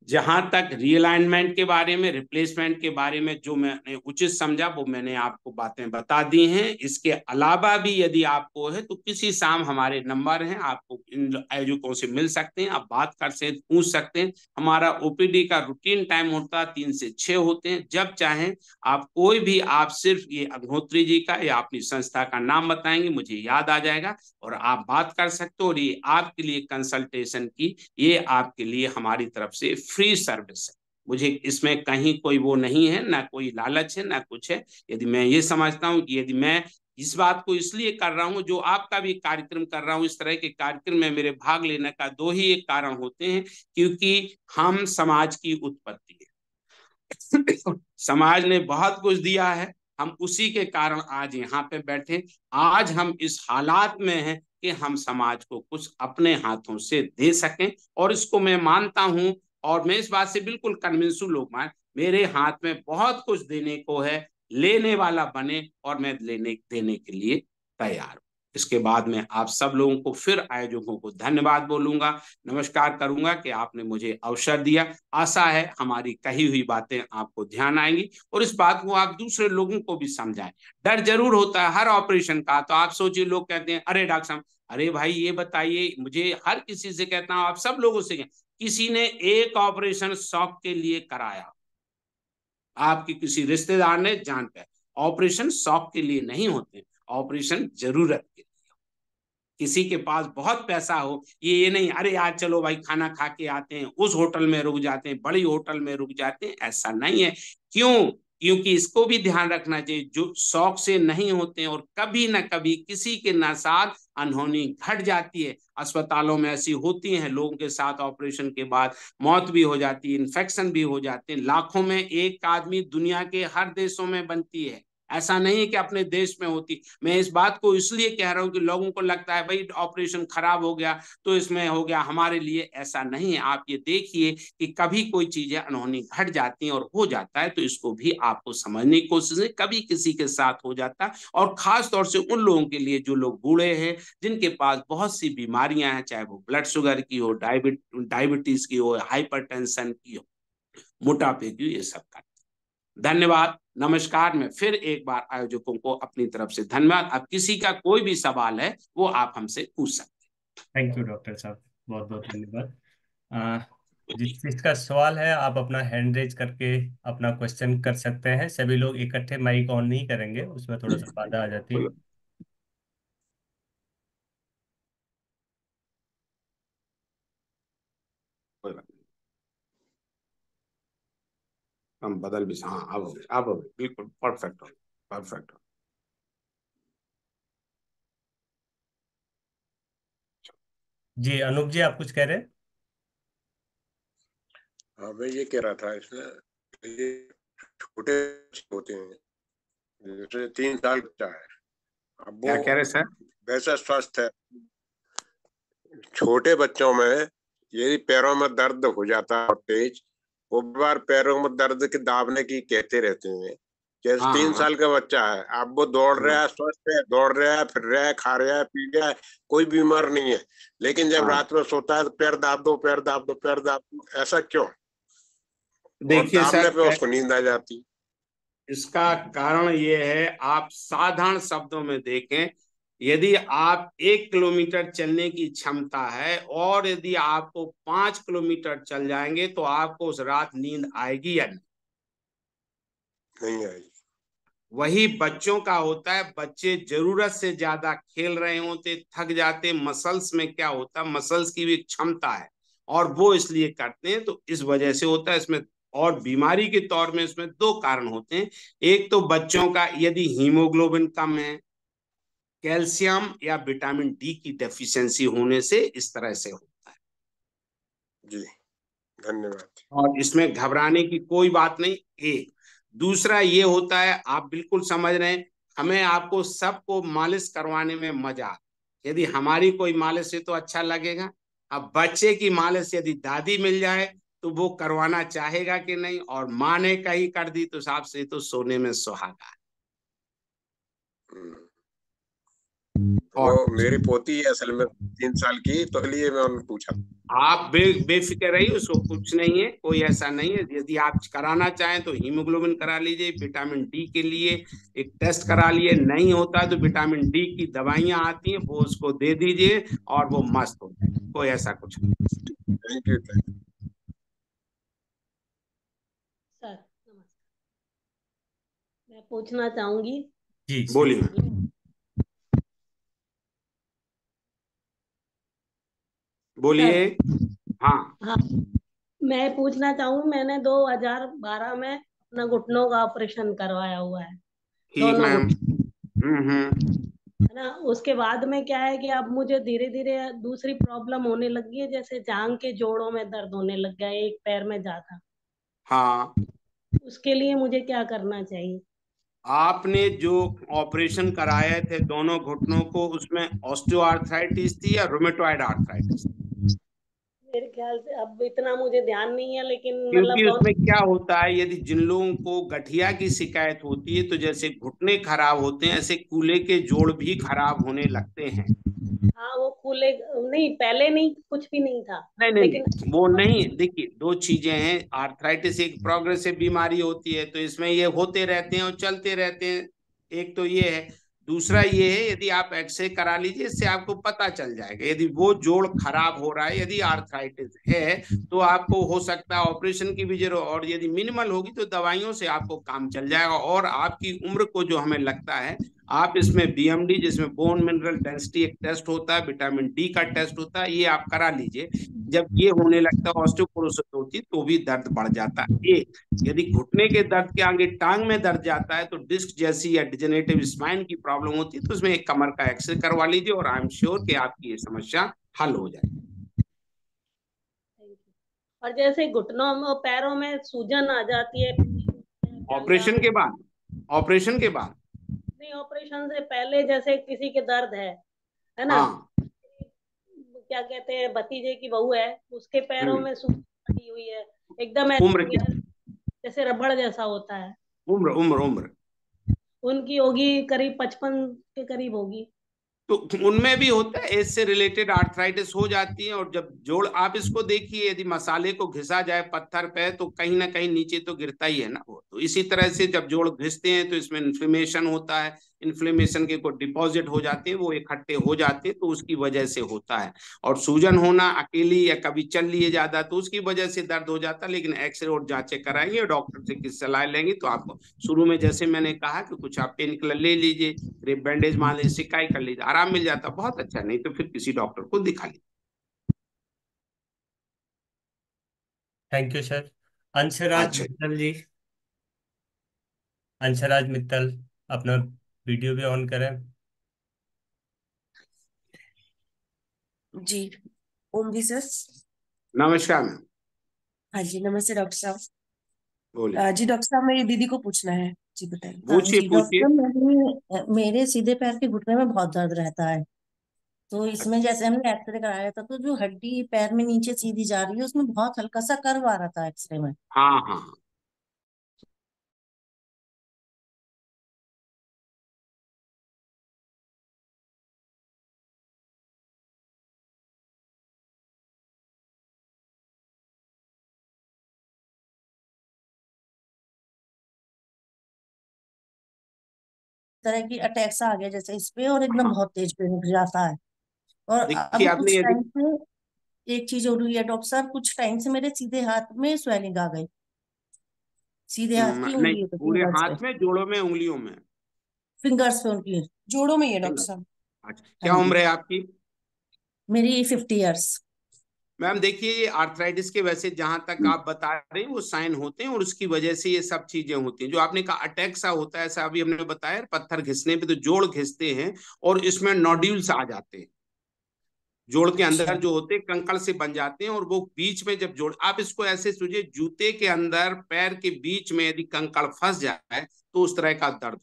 जहां तक रीअलाइनमेंट के बारे में, रिप्लेसमेंट के बारे में जो मैंने उचित समझा, वो मैंने आपको बातें बता दी हैं। इसके अलावा भी यदि आपको है तो किसी शाम हमारे नंबर हैं, आपको इन आयोजकों से मिल सकते हैं, आप बात कर सकते, पूछ सकते हैं। हमारा ओपीडी का रूटीन टाइम होता है 3 से 6 होते हैं। जब चाहें आप कोई भी, आप सिर्फ ये अग्निहोत्री जी का या अपनी संस्था का नाम बताएंगे, मुझे याद आ जाएगा और आप बात कर सकते हो। और ये आपके लिए कंसल्टेशन की, ये आपके लिए हमारी तरफ से फ्री सर्विस है। मुझे इसमें कहीं कोई वो नहीं है, ना कोई लालच है, ना कुछ है। यदि मैं ये समझता हूँ कि यदि मैं इस बात को इसलिए कर रहा हूँ, जो आपका भी कार्यक्रम कर रहा हूँ, इस तरह के कार्यक्रम में मेरे भाग लेने का 2 ही एक कारण होते हैं, क्योंकि हम समाज की उत्पत्ति है। समाज ने बहुत कुछ दिया है, हम उसी के कारण आज यहाँ पे बैठे। आज हम इस हालात में हैं कि हम समाज को कुछ अपने हाथों से दे सकें। और इसको मैं मानता हूं, और मैं इस बात से बिल्कुल कन्विंस हूं, लोग मान, मेरे हाथ में बहुत कुछ देने को है। लेने वाला बने और मैं लेने देने के लिए तैयार हूं। इसके बाद में आप सब लोगों को, फिर आयोजकों को धन्यवाद बोलूंगा, नमस्कार करूंगा कि आपने मुझे अवसर दिया। आशा है हमारी कही हुई बातें आपको ध्यान आएंगी और इस बात को आप दूसरे लोगों को भी समझाएं। डर जरूर होता है हर ऑपरेशन का। तो आप सोचिए, लोग कहते हैं अरे डॉक्टर साहब, अरे भाई ये बताइए, मुझे हर किसी से कहता हूं, आप सब लोगों से, किसी ने एक ऑपरेशन शौक के लिए कराया, आपके किसी रिश्तेदार ने जान पे, ऑपरेशन शौक के लिए नहीं होते, ऑपरेशन जरूरत के लिए। किसी के पास बहुत पैसा हो, ये नहीं अरे यार चलो भाई खाना खा के आते हैं, उस होटल में रुक जाते हैं, बड़ी होटल में रुक जाते हैं, ऐसा नहीं है। क्यों? क्योंकि इसको भी ध्यान रखना चाहिए, जो शौक से नहीं होते हैं और कभी ना कभी किसी के ना साथ अनहोनी घट जाती है। अस्पतालों में ऐसी होती हैं, लोगों के साथ ऑपरेशन के बाद मौत भी हो जाती है, इन्फेक्शन भी हो जाते हैं। लाखों में एक आदमी दुनिया के हर देशों में बनती है, ऐसा नहीं है कि अपने देश में होती। मैं इस बात को इसलिए कह रहा हूं कि लोगों को लगता है भाई ऑपरेशन खराब हो गया तो इसमें हो गया, हमारे लिए ऐसा नहीं है। आप ये देखिए कि कभी कोई चीजें अनहोनी घट जाती हैं और हो जाता है, तो इसको भी आपको समझने की कोशिश है, कभी किसी के साथ हो जाता है। और खास तौर से उन लोगों के लिए जो लोग बूढ़े हैं, जिनके पास बहुत सी बीमारियां हैं, चाहे वो ब्लड शुगर की हो, डायबिटीज की हो, हाइपरटेंशन की हो, मोटापे की, ये सब का। धन्यवाद, नमस्कार। मैं फिर एक बार आयोजकों को अपनी तरफ से धन्यवाद। अब किसी का कोई भी सवाल है वो आप हमसे पूछ सकते थैंक यू डॉक्टर साहब, बहुत बहुत धन्यवाद। आ, जिस चीज का सवाल है आप अपना हैंड रेज करके अपना क्वेश्चन कर सकते हैं। सभी लोग इकट्ठे माइक ऑन नहीं करेंगे, उसमें थोड़ा सा बाधा आ जाती है। हैं। कोई बात नहीं, हम बदल भी, हाँ अब बिल्कुल परफेक्ट हो, परफेक्ट हो। जी अनूप जी, आप कुछ कह रहे हैं? हाँ, मैं ये कह रहा था इसमें, ये छोटे होते हैं, जैसे 3 साल बच्चा है, अब क्या कह रहे सर? वैसा स्वस्थ है। छोटे बच्चों में यदि पैरों में दर्द हो जाता है और तेज, वो बार पैरों में दर्द के दाबने की कहते रहते हैं। जैसे 3 साल का बच्चा है, अब वो दौड़ रहा है, स्वस्थ है, दौड़ रहा है, फिर रहा है, खा रहा है, पी रहा है, कोई बीमार नहीं है, लेकिन जब रात में सोता है तो पैर दाब दो, पैर दाब दो, पैर दाब दो, ऐसा क्यों? देखिए दाबने सर, पे उसको नींद आ जाती। इसका कारण ये है, आप साधारण शब्दों में देखें, यदि आप 1 किलोमीटर चलने की क्षमता है और यदि आपको 5 किलोमीटर चल जाएंगे तो आपको उस रात नींद आएगी या नहीं? नहीं आएगी। वही बच्चों का होता है, बच्चे जरूरत से ज्यादा खेल रहे होते, थक जाते, मसल्स में क्या होता है, मसल्स की भी क्षमता है और वो इसलिए करते हैं, तो इस वजह से होता है इसमें। और बीमारी के तौर में इसमें 2 कारण होते हैं। एक तो बच्चों का यदि हीमोग्लोबिन कम है, कैल्शियम या विटामिन डी की डेफिशिएंसी होने से इस तरह से होता है। जी, धन्यवाद। और इसमें घबराने की कोई बात नहीं। एक दूसरा ये होता है, आप बिल्कुल समझ रहे हैं, हमें आपको सबको मालिश करवाने में मजा, यदि हमारी कोई मालिश है तो अच्छा लगेगा। अब बच्चे की मालिश यदि दादी मिल जाए तो वो करवाना चाहेगा कि नहीं, और माँ ने कहीं कर दी तो साहब से तो सोने में सुहागा है। वो और मेरी पोती है असल में 3 साल की, तो इसलिए मैं उन्हें पूछा। आप बेफिक्र रहिए, उसको कुछ नहीं है, कोई ऐसा नहीं है। यदि आप कराना चाहें तो हीमोग्लोबिन करा लीजिए, विटामिन डी के लिए एक टेस्ट करा लिए, नहीं होता तो विटामिन डी की दवाइयां आती हैं, वो उसको दे दीजिए और वो मस्त हो जाए, कोई ऐसा कुछ नहीं। Thank you. सर नमस्कार, मैं पूछना चाहूंगी। जी बोलिए। बोलिए। हाँ हाँ, मैं पूछना चाहूंगी, मैंने 2012 में अपना घुटनों का ऑपरेशन करवाया हुआ है, ठीक दोनों मैम। घुटनों, हम्म। है ना। उसके बाद में क्या है कि अब मुझे धीरे धीरे दूसरी प्रॉब्लम होने लगी है, जैसे जांग के जोड़ों में दर्द होने लग गया है, एक पैर में ज्यादा। हाँ, उसके लिए मुझे क्या करना चाहिए? आपने जो ऑपरेशन कराए थे दोनों घुटनों को, उसमें ऑस्टियोआर्थराइटिस थी या रोमेटॉइड आर्थराइटिस? मेरे ख्याल से अब इतना मुझे ध्यान नहीं है, लेकिन मतलब क्योंकि उसमें दोनों। क्या होता है, यदि जिन लोगों को गठिया की शिकायत होती है तो जैसे घुटने खराब होते हैं, ऐसे कूल्हे के जोड़ भी खराब होने लगते हैं। हाँ, वो खुले नहीं, पहले नहीं, कुछ भी नहीं था, नहीं नहीं लेकिन नहीं, वो नहीं, देखिए 2 चीजें हैं। आर्थराइटिस एक प्रोग्रेसिव बीमारी होती है, तो इसमें ये होते रहते हैं और चलते रहते हैं। एक तो ये है। दूसरा ये है, यदि आप एक्सरे करा लीजिए, इससे आपको पता चल जाएगा यदि वो जोड़ खराब हो रहा है, यदि आर्थराइटिस है तो आपको हो सकता है ऑपरेशन की भी जरूरत, और यदि मिनिमल होगी तो दवाइयों से आपको काम चल जाएगा। और आपकी उम्र को जो हमें लगता है, आप इसमें बीएमडी, जिसमें बोन मिनरल डेंसिटी एक टेस्ट होता है, विटामिन डी का टेस्ट होता है, ये आप करा लीजिए। जब ये होने लगता है, ऑस्टियोपोरोसिस होती है, तो भी दर्द बढ़ जाता है। एक यदि घुटने के दर्द के आगे टांग में दर्द जाता है, तो डिस्क जैसी या डिजेनरेटिव स्पाइन की प्रॉब्लम होती है, तो उसमें एक कमर का एक्सरे करवा लीजिए और आई एम श्योर कि आपकी ये समस्या हल हो जाएगी। और जैसे घुटनों में और पैरों में सूजन आ जाती है, क्या? ऑपरेशन के बाद, ऑपरेशन के बाद। नहीं, ऑपरेशन से पहले जैसे किसी के दर्द है ना। हाँ। क्या कहते हैं, भतीजे की बहू है, उसके पैरों में सूजन पड़ी हुई है, एकदम उम्र ऐसे क्या? जैसे रबड़ जैसा होता है। उम्र उम्र उम्र उनकी होगी करीब 55 के करीब होगी। तो उनमें भी होता है, एज से रिलेटेड आर्थराइटिस हो जाती है। और जब जोड़, आप इसको देखिए, यदि मसाले को घिसा जाए पत्थर पे तो कहीं ना कहीं नीचे तो गिरता ही है ना वो, तो इसी तरह से जब जोड़ घिसते हैं तो इसमें इन्फ्लेमेशन होता है, इन्फ्लेमेशन के कोई डिपॉजिट हो जाते हैं, वो इकट्ठे हो जाते हैं, तो उसकी वजह से होता है। और सूजन होना अकेली या कभी चल लिए ज्यादा तो उसकी वजह से दर्द हो जाता है, लेकिन एक्सरे और जांचें कराएंगे और डॉक्टर से किस सलाह लेंगे तो आपको शुरू में जैसे मैंने कहा कि कुछ आप पेन किलर ले लीजिए, फिर बैंडेज मान लीजिए, सिकाई कर लीजिए, आराम मिल जाता, बहुत अच्छा। नहीं तो फिर किसी डॉक्टर को दिखा लीजिए। Thank you sir. अंशराज अच्छा। मित्तल जी, अंशराज मित्तल, अपना वीडियो भी ऑन करें। जी, ओम जी सर। नमस्कार मैम। हाँ जी, नमस्ते डॉक्टर साहब। बोलिए, जी डॉक्टर साहब, मेरी दीदी को पूछना है। जी बताइए। हाँ पूछिए जी पूछिए। डॉक्टर, मेरे सीधे पैर के घुटने में बहुत दर्द रहता है। तो इसमें जैसे हमने एक्सरे कराया था, तो जो हड्डी पैर में नीचे सीधी जा रही है, उसमें बहुत हल्का सा कर्व आ रहा था एक्सरे में। हाँ हाँ, तरह की अटैक सा आ गया जैसे इस पे, और एकदम हाँ। बहुत तेज पेन उठ जाता है। और देखिए अब आपने कुछ यदि, टाइम से एक चीज और हुई है डॉक्टर साहब, कुछ टाइम से मेरे सीधे हाथ में स्वेलिंग आ गई, सीधे हाथ की नहीं, उंगली पे, पूरे फिंगर्स पे। हाथ में, जोड़ों में, उंगलियों में? फिंगर्स पे उनकी। जोड़ों में ही है डॉक्टर फिंगर। साहब। अच्छा, हाँ क्या जी। उम्र है आपकी? मेरी 50 इयर्स। मैम देखिए, ये आर्थराइटिस के वैसे जहां तक आप बता रहे हैं वो साइन होते हैं, और उसकी वजह से ये सब चीजें होती हैं। जो आपने कहा अटैक सा होता है, ऐसा अभी हमने बताया, पत्थर घिसने पे तो जोड़ घिसते हैं और इसमें नोड्यूल्स आ जाते हैं। जोड़ के अच्छा। अंदर जो होते हैं कंकड़ से बन जाते हैं, और वो बीच में जब जोड़, आप इसको ऐसे सोचिए, जूते के अंदर पैर के बीच में यदि कंकड़ फंस जाए तो उस तरह का दर्द।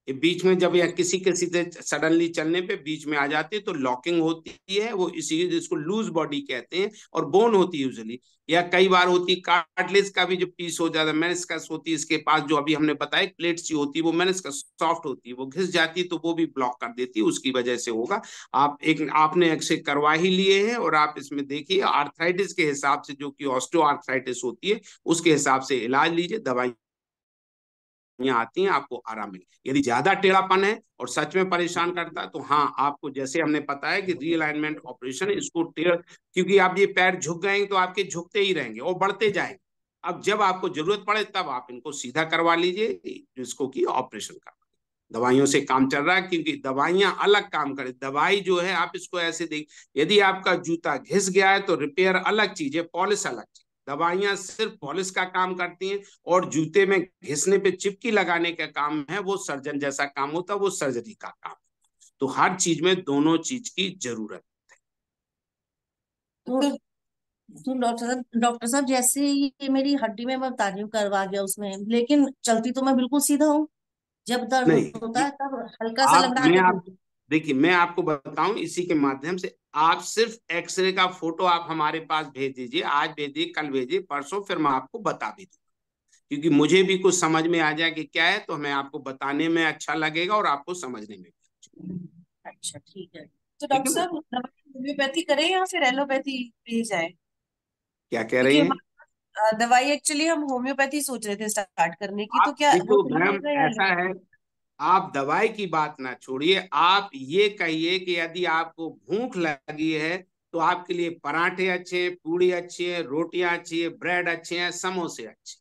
ये बीच में जब या किसी किसी से सडनली चलने पे बीच में आ जाती है तो लॉकिंग होती है, वो इसी जिसको लूज बॉडी कहते हैं, और बोन होती है यूजुअली, या कई बार होती है कार्टिलेज का भी जो पीस हो जाता है, मेनिस्कस होती है इसके पास, जो अभी हमने बताया प्लेट सी होती है, वो मेनिस्कस सॉफ्ट होती है, वो घिस जाती है तो वो भी ब्लॉक कर देती है, उसकी वजह से होगा। आप एक आपने एक्सरे करवा ही लिए हैं, और आप इसमें देखिए आर्थराइटिस के हिसाब से, जो कि ऑस्टियो आर्थराइटिस होती है, उसके हिसाब से इलाज लीजिए, दवाई आती हैं, आपको आराम मिले। यदि ज्यादा टेढ़ापन है और सच में परेशान करता है तो हाँ, आपको जैसे हमने बताया कि रीअलाइनमेंट ऑपरेशन, इसको टेढ़, क्योंकि आप ये पैर झुक गए तो आपके झुकते ही रहेंगे और बढ़ते जाएंगे। अब जब आपको जरूरत पड़े तब आप इनको सीधा करवा लीजिए, जिसको कि ऑपरेशन करवा। दवाइयों से काम चल रहा है, क्योंकि दवाइयां अलग काम करें। दवाई जो है, आप इसको ऐसे देख, यदि आपका जूता घिस गया है तो रिपेयर अलग चीज है, पॉलिश अलग चीज। दवाइयां सिर्फ पॉलिश का काम करती हैं, और जूते में घिसने पे चिपकी लगाने का काम है, वो सर्जन जैसा काम होता है, वो सर्जरी का काम। तो हर चीज में दोनों चीज की जरूरत। तो डॉक्टर साहब जैसे ये मेरी हड्डी में, मैं बता रही हूँ, करवा गया उसमें, लेकिन चलती तो मैं बिल्कुल सीधा हूँ। जब दर्द होता नहीं, है तब हल्का सा आप लंगड़ा मैं के आप चलती देखिए, मैं आपको बताऊं इसी के माध्यम से, आप सिर्फ एक्सरे का फोटो आप हमारे पास भेज दीजिए, आज भेजिए, कल भेजिए, परसों, फिर मैं आपको बता भी दूंगा। क्योंकि मुझे भी कुछ समझ में आ जाए कि क्या है, तो हमें आपको बताने में अच्छा लगेगा और आपको समझने में भी। हूँ। अच्छा ठीक है। तो ठीक है डॉक्टर ना? साहब, होम्योपैथी करें या फिर एलोपैथी भी जाए? क्या कह क्योंकि रही हैं? हमारे दवाई एक्चुअली हम होम्योपैथी सोच रहे थे स्टार्ट करने की, तो आप क्या वो देखो सही मैम, रहेगा या ऐसा है, एलोपैथी? आप दवाई की बात ना छोड़िए, आप ये कहिए कि यदि आपको भूख लगी है तो आपके लिए पराठे अच्छे हैं, पूड़ी अच्छी है, रोटियां अच्छी है, ब्रेड अच्छे हैं, समोसे अच्छे,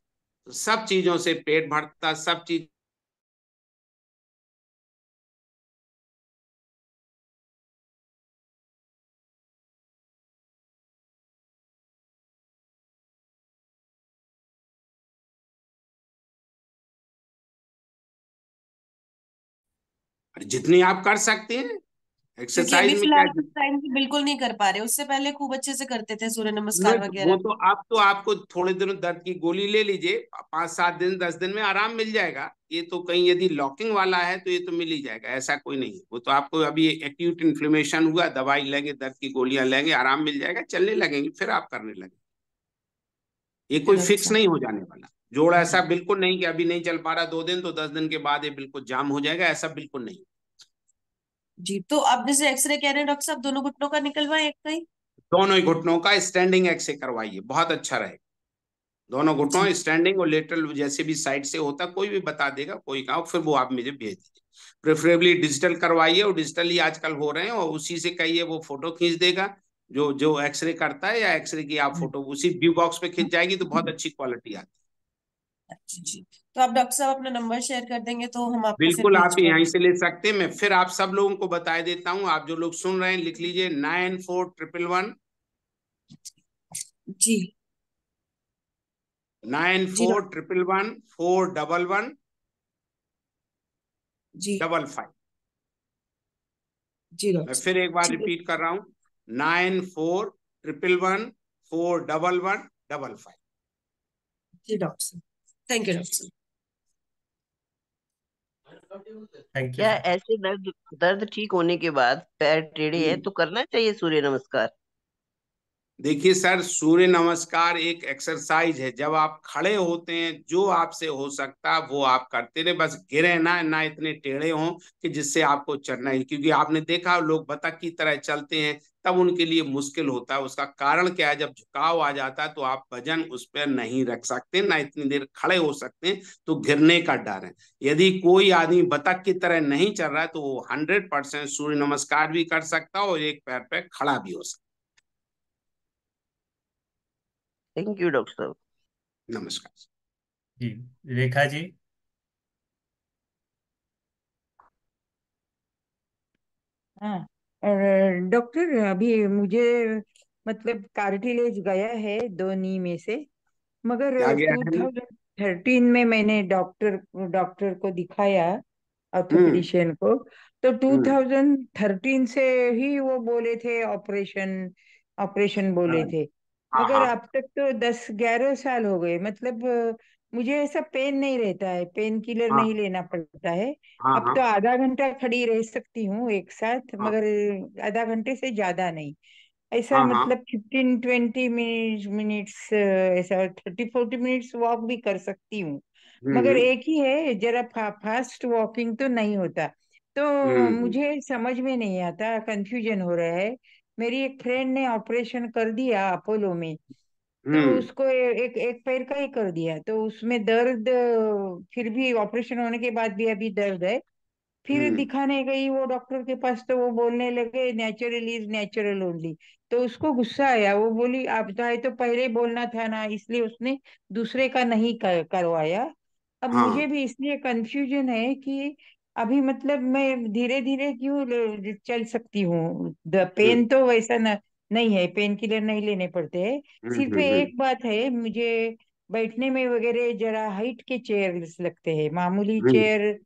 तो सब चीजों से पेट भरता, सब चीज। जितनी आप कर सकते हैं क्योंकि एक्सरसाइज अभी में, क्या। फिलहाल कुछ टाइम की बिल्कुल नहीं कर पा रहे, उससे पहले खूब अच्छे से करते थे सूर्य नहीं नमस्कार तो वो वगैरह। तो आप, तो आपको थोड़े दिनों दर्द की गोली ले लीजिए, 5-7 दिन, 10 दिन में आराम मिल जाएगा। ये तो कहीं यदि लॉकिंग वाला है तो ये तो मिल ही जाएगा, ऐसा कोई नहीं है। वो तो आपको अभी एक्यूट इन्फ्लेमेशन हुआ, दवाई लेंगे, दर्द की गोलियां लेंगे, आराम मिल जाएगा, चलने लगेंगे, फिर आप करने लगेंगे। ये है कोई डॉक्टर फिक्स साहब। नहीं हो जाने वाला जोड़, ऐसा बिल्कुल नहीं कि अभी नहीं चल पा रहा 2 दिन तो 10 दिन के बाद ये बिल्कुल जाम हो जाएगा, ऐसा बिल्कुल नहीं। जी, तो आप जैसे एक्सरे कह रहे हैं डॉक्टर साहब, दोनों घुटनों का निकलवाएं एक का ही? दोनों ही घुटनों का स्टैंडिंग एक्सरे करवाइए, बहुत अच्छा रहेगा। दोनों जी। घुटनों स्टैंडिंग और लेटरल, जैसे भी साइड से होता, कोई भी बता देगा, कोई का, फिर वो आप मुझे भेज दीजिए। प्रेफरेबली डिजिटल करवाइए, और डिजिटल ही आजकल हो रहे हैं, और उसी से कहिए वो फोटो खींच देगा, जो जो एक्सरे करता है, या एक्सरे की आप फोटो उसी व्यू बॉक्स पे खींच जाएगी तो बहुत अच्छी क्वालिटी आती है। अच्छा जी, तो आप डॉक्टर साहब अपना नंबर शेयर कर देंगे तो हम आपको फिर बिल्कुल, आप भेज यहीं पाएंगे। से ले सकते हैं। मैं फिर आप सब लोगों को बता देता हूँ, आप जो लोग सुन रहे हैं लिख लीजिए, 9411 जी। जी डॉक्टर। 9411 411 जी। 55। जी मैं डॉक्टर। फिर एक बार ठीक है। रिपीट कर रहा हूँ, 9411 411 55। जी डॉक्टर। थैंक यू डॉक्टर साहब। थैंक यू क्या सर। ऐसे दर्द दर्द ठीक होने के बाद पैर टेढ़े हैं तो करना चाहिए सूर्य नमस्कार? देखिए सर, सूर्य नमस्कार एक एक्सरसाइज है। जब आप खड़े होते हैं, जो आपसे हो सकता है वो आप करते रहे, बस गिरे ना, ना इतने टेढ़े हों कि जिससे आपको चढ़ना है। क्योंकि आपने देखा लोग बतख की तरह चलते हैं, तब उनके लिए मुश्किल होता है। उसका कारण क्या है? जब झुकाव आ जाता है तो आप वजन उस पर नहीं रख सकते, ना इतनी देर खड़े हो सकते हैं, तो गिरने का डर है। यदि कोई आदमी बतख की तरह नहीं चल रहा है तो वो 100% सूर्य नमस्कार भी कर सकता है और एक पैर पे खड़ा भी हो सकता थैंक यू डॉक्टर साहब। है। नमस्कार। जी, रेखा जी। हाँ डॉक्टर, अभी मुझे मतलब कार्टिलेज गया है दो नी में से, मगर क्या गया है? 2013 में मैंने डॉक्टर डॉक्टर को दिखाया, हम्म। ऑर्थोपेडिशियन को। तो हम्म। 2013 से ही वो बोले थे ऑपरेशन, ऑपरेशन हाँ बोले थे। हाँ मगर हाँ अब तक तो 10-11 साल हो गए, मतलब मुझे ऐसा पेन नहीं रहता है, पेन किलर हाँ नहीं लेना पड़ता है। हाँ अब हाँ तो आधा घंटा खड़ी रह सकती हूँ एक साथ, हाँ मगर आधा घंटे से ज्यादा नहीं। ऐसा हाँ हाँ। मतलब 15-20 मिनट्स ऐसा 30-40 मिनट्स वॉक भी कर सकती हूँ। मगर हम्म एक ही है, जरा फास्ट वॉकिंग तो नहीं होता। तो हम्म मुझे समझ में नहीं आता, कंफ्यूजन हो रहा है। मेरी एक फ्रेंड ने ऑपरेशन कर दिया अपोलो में, तो हम्म उसको एक एक पैर का ही कर दिया, तो उसमें दर्द, फिर भी ऑपरेशन होने के बाद भी अभी दर्द है। फिर हम्म दिखाने गई वो डॉक्टर के पास, तो वो बोलने लगे नेचुरल इज नेचुरल ओनली। तो उसको गुस्सा आया, वो बोली आप चाहे तो पहले बोलना था ना, इसलिए उसने दूसरे का नहीं करवाया। अब हाँ। मुझे भी इसलिए कंफ्यूजन है कि अभी मतलब मैं धीरे धीरे क्यों चल सकती हूँ। हम्म पेन तो वैसा नहीं है, पेन किलर नहीं लेने पड़ते हैं। सिर्फ हम्म। एक बात है, मुझे बैठने में वगैरह जरा हाइट के चेयर लगते हैं, मामूली हम्म चेयर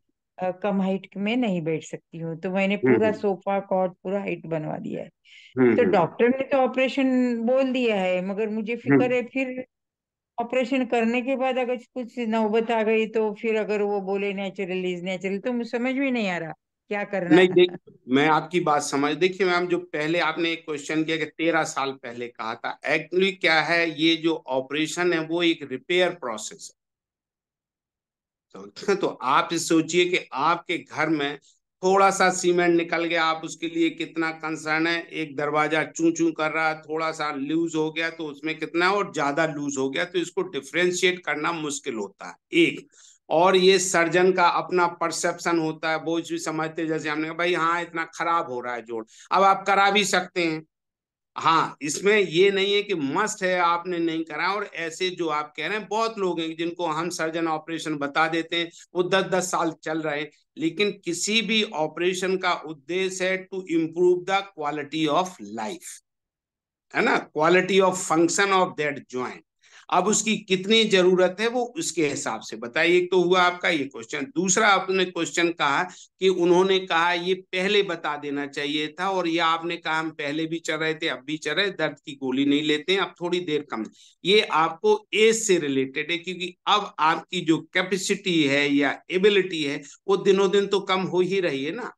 कम हाइट में नहीं बैठ सकती हूँ। तो मैंने पूरा हम्म सोफा कॉट पूरा हाइट बनवा दिया है। तो हम्म डॉक्टर ने तो ऑपरेशन बोल दिया है, मगर मुझे फिक्र हम्म। है फिर ऑपरेशन करने के बाद अगर कुछ नौबत आ गई, तो फिर अगर वो बोले नेचुरल इज नेचुरल, तो मुझे समझ में नहीं आ रहा क्या करना। नहीं देख, मैं आपकी बात समझ, देखिए मैम, जो पहले आपने एक क्वेश्चन किया कि 13 साल पहले कहा था, एक्चुअली क्या है, ये जो ऑपरेशन है वो एक रिपेयर प्रोसेस है। तो आप इस सोचिए कि आपके घर में थोड़ा सा सीमेंट निकल गया, आप उसके लिए कितना कंसर्न है। एक दरवाजा चू चू कर रहा है, थोड़ा सा लूज हो गया तो उसमें कितना है, और ज्यादा लूज हो गया तो इसको डिफ्रेंशिएट करना मुश्किल होता है। एक और ये सर्जन का अपना परसेप्शन होता है, वो भी समझते हैं, जैसे हमने कहा भाई हाँ इतना खराब हो रहा है जोड़, अब आप करा भी सकते हैं। हाँ, इसमें ये नहीं है कि मस्ट है आपने नहीं करा। और ऐसे जो आप कह रहे हैं बहुत लोग हैं जिनको हम सर्जन ऑपरेशन बता देते हैं, वो 10-10 साल चल रहे हैं। लेकिन किसी भी ऑपरेशन का उद्देश्य है to improve the quality of life, है ना, quality of function of that joint. अब उसकी कितनी जरूरत है वो उसके हिसाब से बताइए। एक तो हुआ आपका ये क्वेश्चन। दूसरा आपने क्वेश्चन कहा कि उन्होंने कहा ये पहले बता देना चाहिए था, और ये आपने कहा हम पहले भी चल रहे थे अब भी चल रहे, दर्द की गोली नहीं लेते हैं, अब थोड़ी देर कम। ये आपको एज से रिलेटेड है, क्योंकि अब आपकी जो कैपेसिटी है या एबिलिटी है वो दिनों दिन तो कम हो ही रही है ना।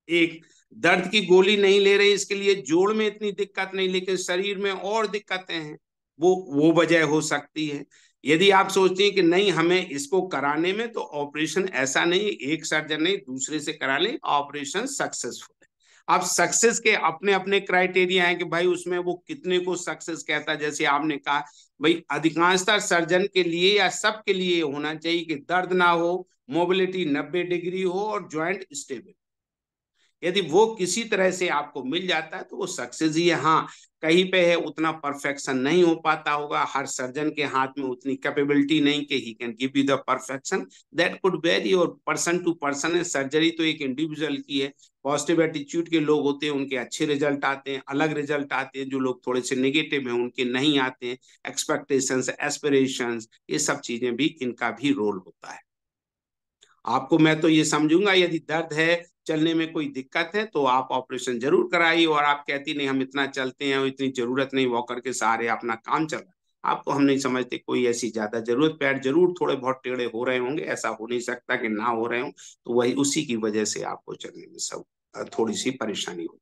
एक, दर्द की गोली नहीं ले रहे इसके लिए जोड़ में इतनी दिक्कत नहीं, लेकिन शरीर में और दिक्कतें हैं, वो वजह हो सकती है। यदि आप सोचते हैं कि नहीं हमें इसको कराने में, तो ऑपरेशन ऐसा नहीं, एक सर्जन नहीं दूसरे से करा लें, ऑपरेशन सक्सेसफुल है। अब सक्सेस के अपने अपने क्राइटेरिया हैं कि भाई उसमें वो कितने को सक्सेस कहता है। जैसे आपने कहा भाई अधिकांशतः सर्जन के लिए या सबके लिए होना चाहिए कि दर्द ना हो, मोबिलिटी 90 डिग्री हो और ज्वाइंट स्टेबल। यदि वो किसी तरह से आपको मिल जाता है तो वो सक्सेस ही है। हाँ, कहीं पे है उतना परफेक्शन नहीं हो पाता होगा, हर सर्जन के हाथ में उतनी कैपेबिलिटी नहीं कि he can give you the perfection, that could very, और पर्सन टू पर्सन है। सर्जरी तो एक इंडिविजुअल की है। पॉजिटिव एटीट्यूड के लोग होते हैं उनके अच्छे रिजल्ट आते हैं, अलग रिजल्ट आते हैं। जो लोग थोड़े से नेगेटिव हैं उनके नहीं आते हैं। एक्सपेक्टेशंस, एस्पिरेशंस, ये सब चीजें भी, इनका भी रोल होता है। आपको मैं तो ये समझूंगा यदि दर्द है, चलने में कोई दिक्कत है, तो आप ऑपरेशन जरूर कराइए। और आप कहती नहीं हम इतना चलते हैं, इतनी जरूरत नहीं, वॉकर के सहारे अपना काम चल रहा है, आपको हम नहीं समझते कोई ऐसी ज्यादा जरूरत। पैर जरूर थोड़े बहुत टेढ़े हो रहे होंगे, ऐसा हो नहीं सकता कि ना हो रहे हों, तो वही उसी की वजह से आपको चलने में सब थोड़ी सी परेशानी होती